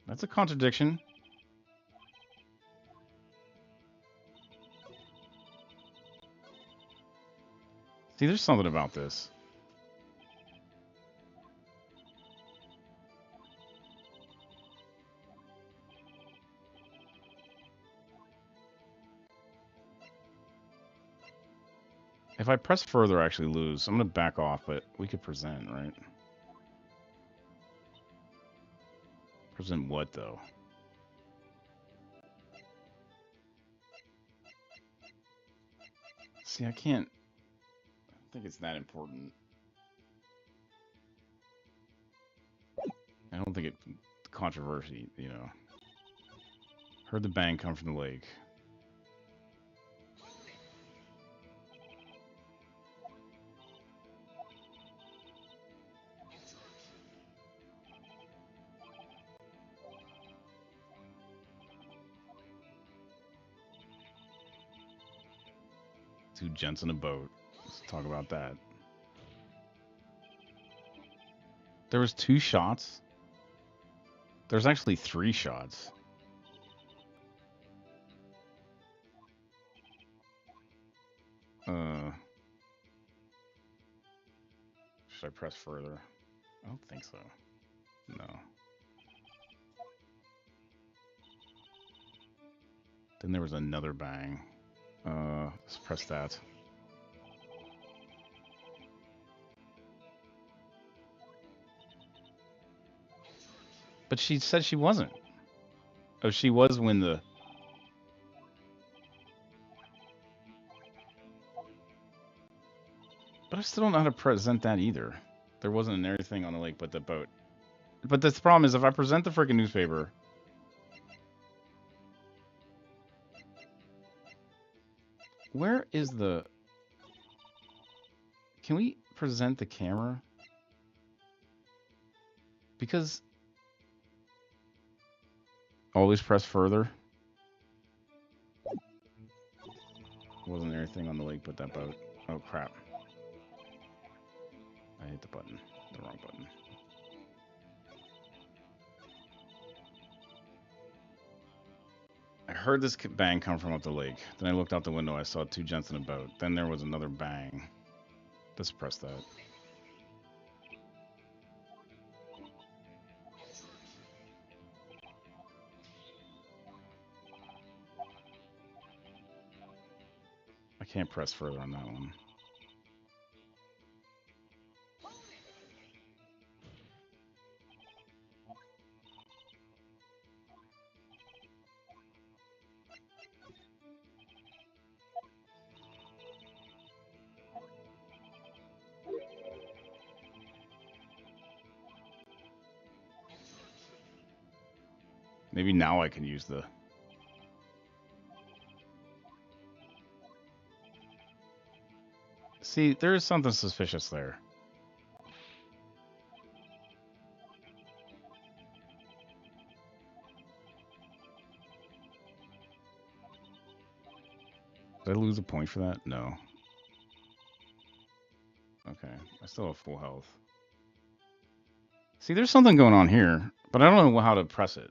That's a contradiction. See, there's something about this. If I press further, I actually lose. I'm gonna back off, but we could present, right? Present what though? See, I can't. I don't think it's that important. I don't think it's controversy, you know. Heard the bang come from the lake. Two gents in a boat. Let's talk about that. There was 2 shots. There's actually 3 shots. Should I press further? I don't think so. No. Then there was another bang. Let's press that. But she said she wasn't. Oh, she was when the... But I still don't know how to present that either. There wasn't an everything on the lake but the boat. But the problem is if I present the freaking newspaper... Where is the... Can we present the camera? Because... Always press further. Wasn't anything on the lake but that boat. Oh, crap. I hit the button. The wrong button. I heard this bang come from up the lake. Then I looked out the window. I saw 2 gents in a boat. Then there was another bang. Let's press that. I can't press further on that one. Maybe now I can use the... See, there is something suspicious there. Did I lose a point for that? No. Okay, I still have full health. See, there's something going on here, but I don't know how to press it.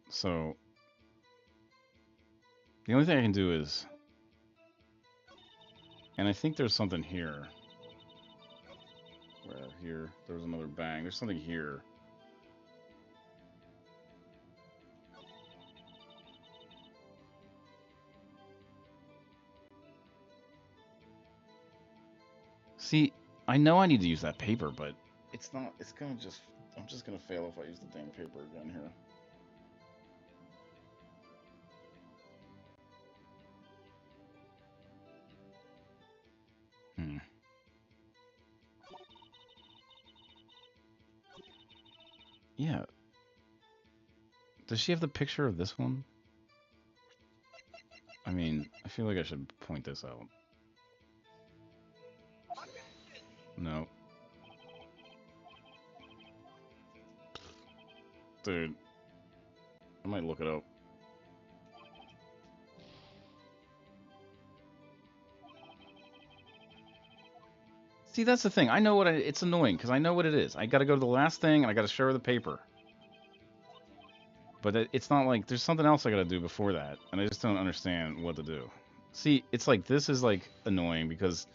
So, the only thing I can do is... And I think there's something here. Where? Here. There was another bang. There's something here. See, I know I need to use that paper, but it's not... It's gonna just... I'm just gonna fail if I use the dang paper again here. Yeah. Does she have the picture of this one? I mean, I feel like I should point this out. No. Dude. I might look it up. See, that's the thing. I know what it's annoying because I know what it is. I got to go to the last thing and I got to show her the paper. But it's not like there's something else I got to do before that, and I just don't understand what to do. See, it's like this is like annoying because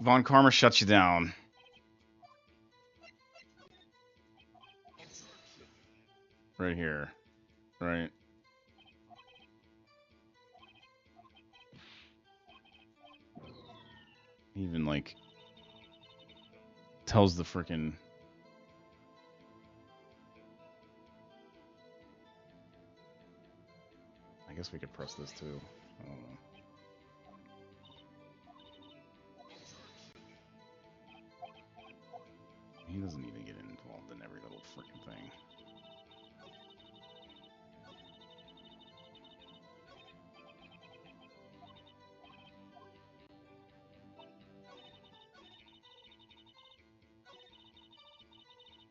Von Karma shuts you down. Right here. Right. He even like tells the freaking. I guess we could press this too. I don't know. He doesn't need to get involved in every little freaking thing.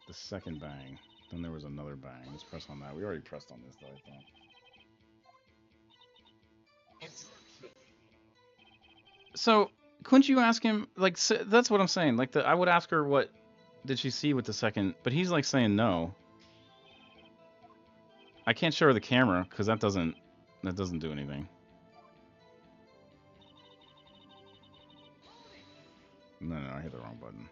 The second bang. Then there was another bang. Let's press on that. We already pressed on this though, I think. So couldn't you ask him? Like that's what I'm saying. Like I would ask her what did she see with the second, but he's like saying no. I can't show her the camera because that doesn't do anything. No, I hit the wrong button.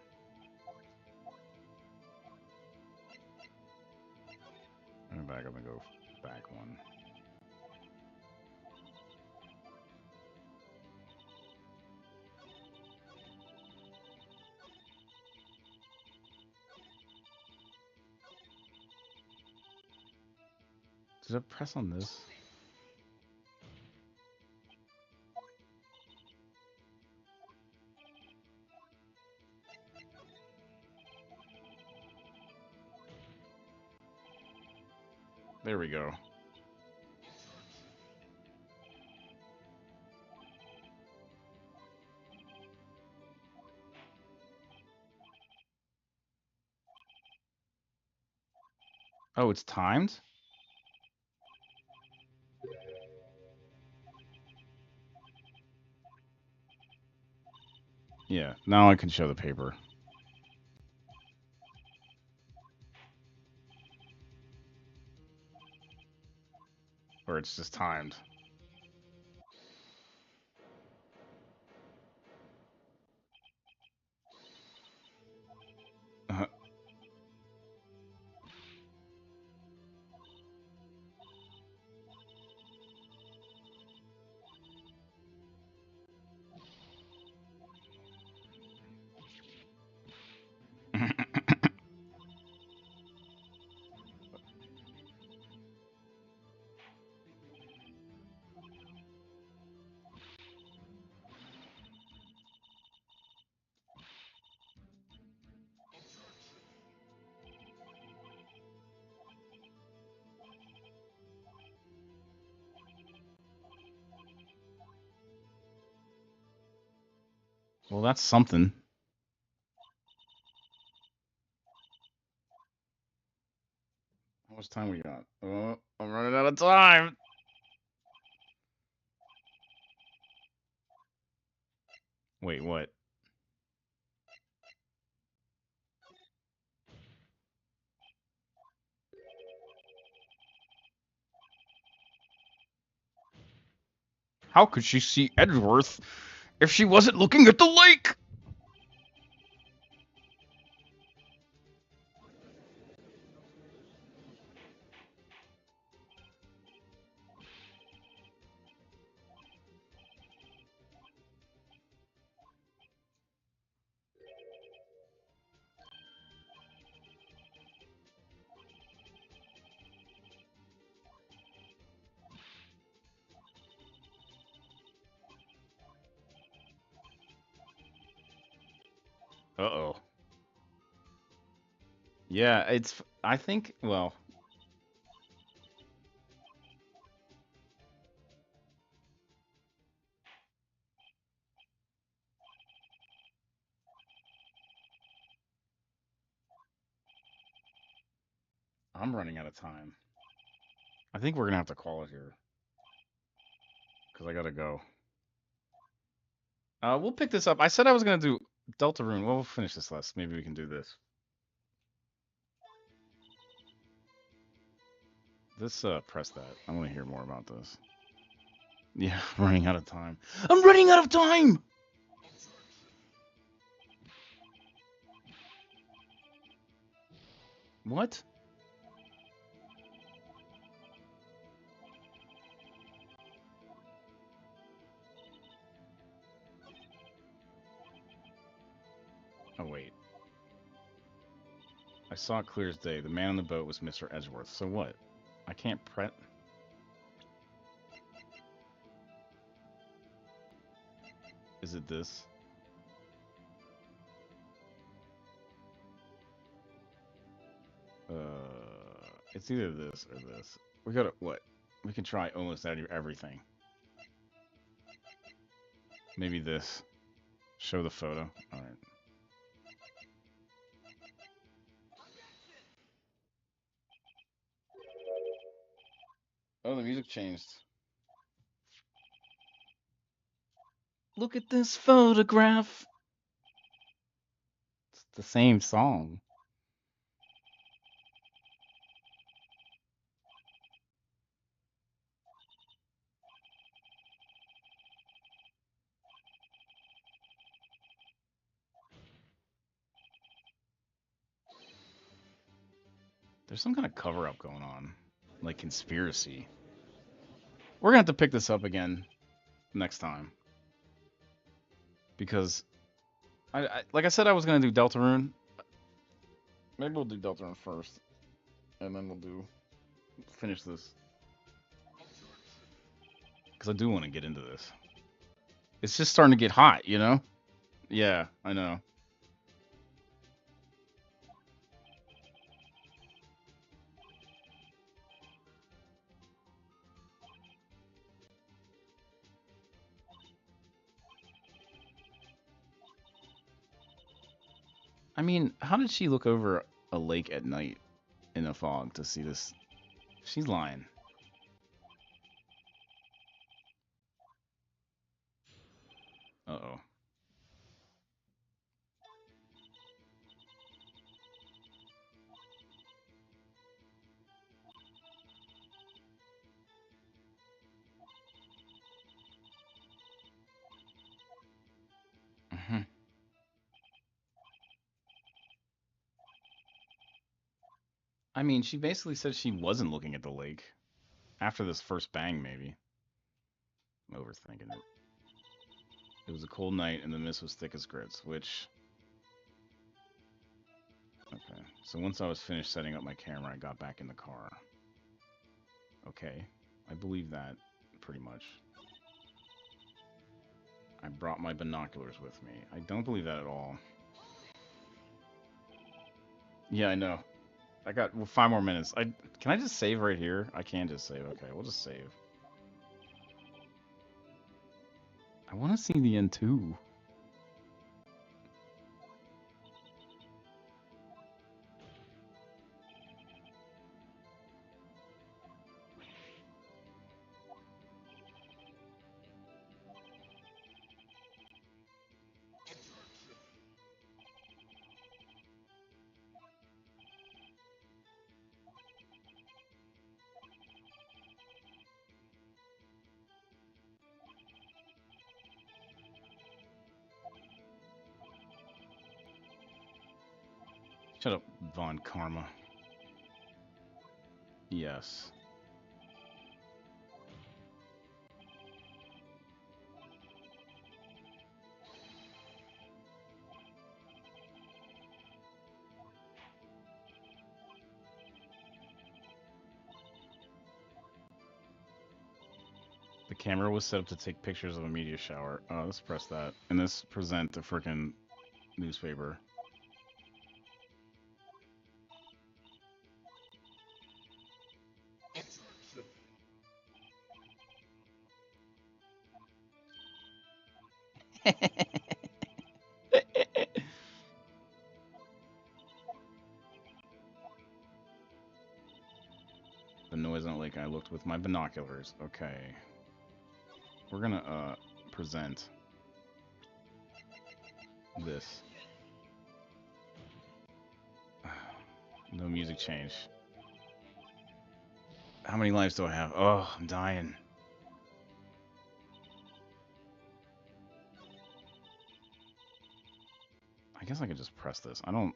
I'm gonna back up and go back one. Did I press on this? There we go. Oh, it's timed? Yeah, now I can show the paper. Or it's just timed. Well, that's something. How much time we got? Oh, I'm running out of time. Wait, what? How could she see Edgeworth if she wasn't looking at the lake? Uh-oh. Yeah, it's... I think... Well... I'm running out of time. I think we're gonna have to call it here. Because I gotta go. We'll pick this up. I said I was gonna do Deltarune. Well, we'll finish this list. Maybe we can do this. Press that. I want to hear more about this. Yeah, running out of time. I'm running out of time! What? Oh, wait. I saw it clear as day. The man on the boat was Mr. Edgeworth. So what? I can't prep. Is it this? It's either this or this. We gotta, what? We can try almost everything. Maybe this. Show the photo. Alright. Oh, the music changed. Look at this photograph. It's the same song. There's some kind of cover up going on. Like conspiracy. We're gonna have to pick this up again next time. Because like I said I was gonna do Deltarune. Maybe we'll do Deltarune first. And then we'll finish this. Because I do want to get into this. It's just starting to get hot, you know? Yeah, I know. I mean, how did she look over a lake at night in a fog to see this? She's lying. Uh-oh. Mhm. I mean, she basically said she wasn't looking at the lake. After this first bang, maybe. I'm overthinking it. It was a cold night and the mist was thick as grits, which... Okay. So once I was finished setting up my camera, I got back in the car. Okay. I believe that, pretty much. I brought my binoculars with me. I don't believe that at all. Yeah, I know. I got 5 more minutes. Can I just save right here? I can just save. Okay, we'll just save. I want to see the end too. Shut up, Von Karma. Yes. The camera was set up to take pictures of a meteor shower. Let's press that. And let's present the frickin' newspaper. The noise on the lake, I looked with my binoculars. Okay. We're gonna, present this. No music change. How many lives do I have? Oh, I'm dying. I guess I could just press this. I don't...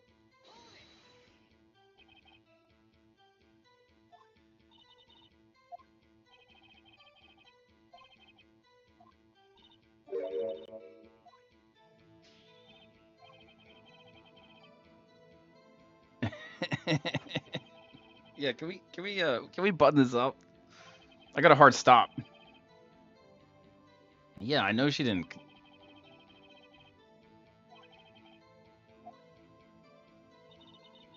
Yeah, can we button this up? I got a hard stop. Yeah, I know she didn't.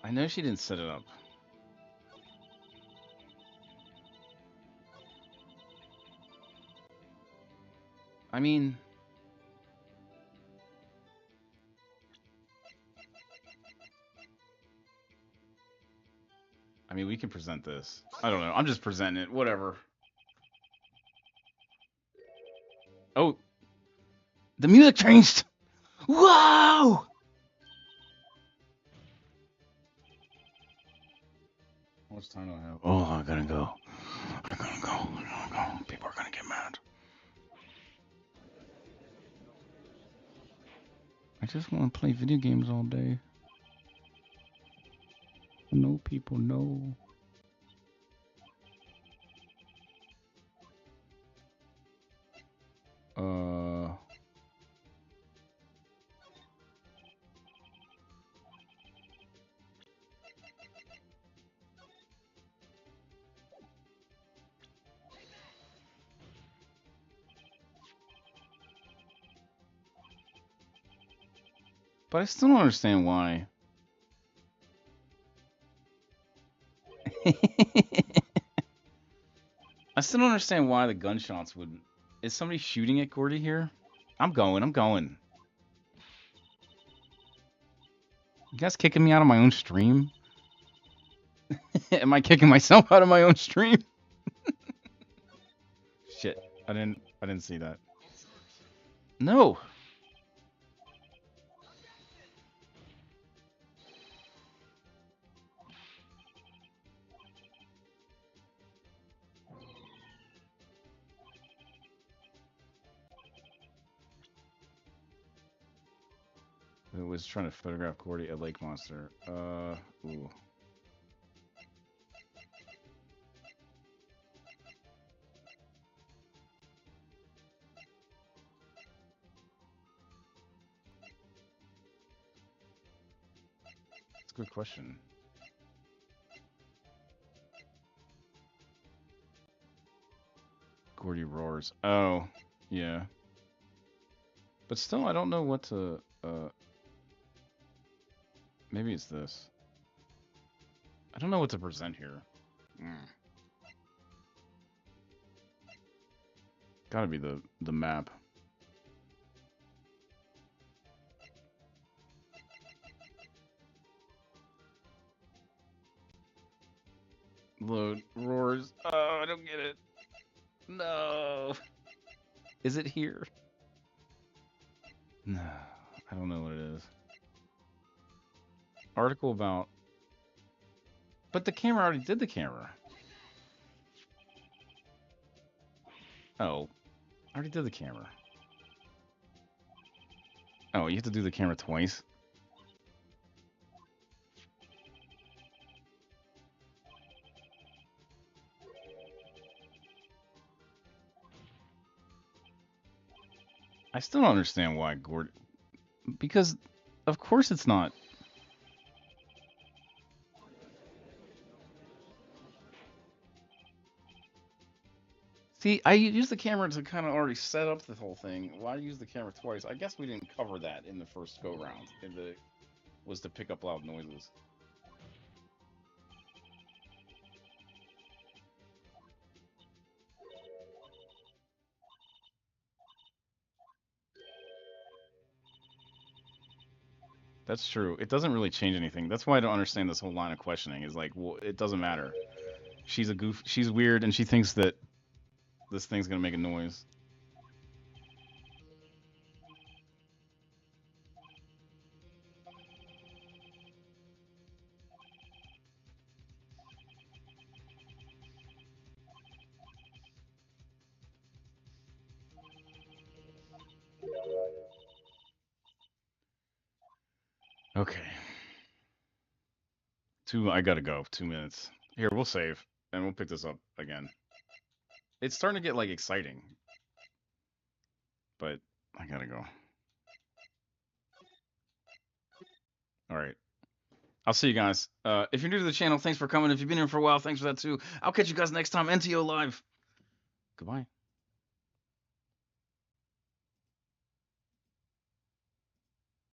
I know she didn't set it up. I mean, we can present this. I don't know. I'm just presenting it. Whatever. Oh, the music changed. Whoa! How much time do I have? Oh, I gotta go. I gotta go. People are gonna get mad. I just want to play video games all day. No people know. But I still don't understand why. I still don't understand why the gunshots would. Is somebody shooting at Gordy here? I'm going. You guys kicking me out of my own stream? Am I kicking myself out of my own stream? Shit. I didn't see that. No. It was trying to photograph Gordy a lake monster. Ooh. That's a good question. Gordy roars. Oh, yeah. But still, I don't know what to, maybe it's this. I don't know what to present here. Gotta be the map. Load. Roars. Oh, I don't get it. No. Is it here? No. I don't know what it is. Article about... But the camera already did the camera. Oh. I already did the camera. Oh, you have to do the camera twice? I still don't understand why Gordon... Because, of course it's not. See, I used the camera to kind of already set up the whole thing. Why use the camera twice? I guess we didn't cover that in the first go-round. Was to pick up loud noises. That's true. It doesn't really change anything. That's why I don't understand this whole line of questioning. Is like, well, it doesn't matter. She's a goof. She's weird, and she thinks that this thing's gonna make a noise. Okay. I gotta go. 2 minutes. Here, we'll save, and we'll pick this up again. It's starting to get, like, exciting. But I gotta go. Alright. I'll see you guys. If you're new to the channel, thanks for coming. If you've been here for a while, thanks for that too. I'll catch you guys next time. NTO Live. Goodbye.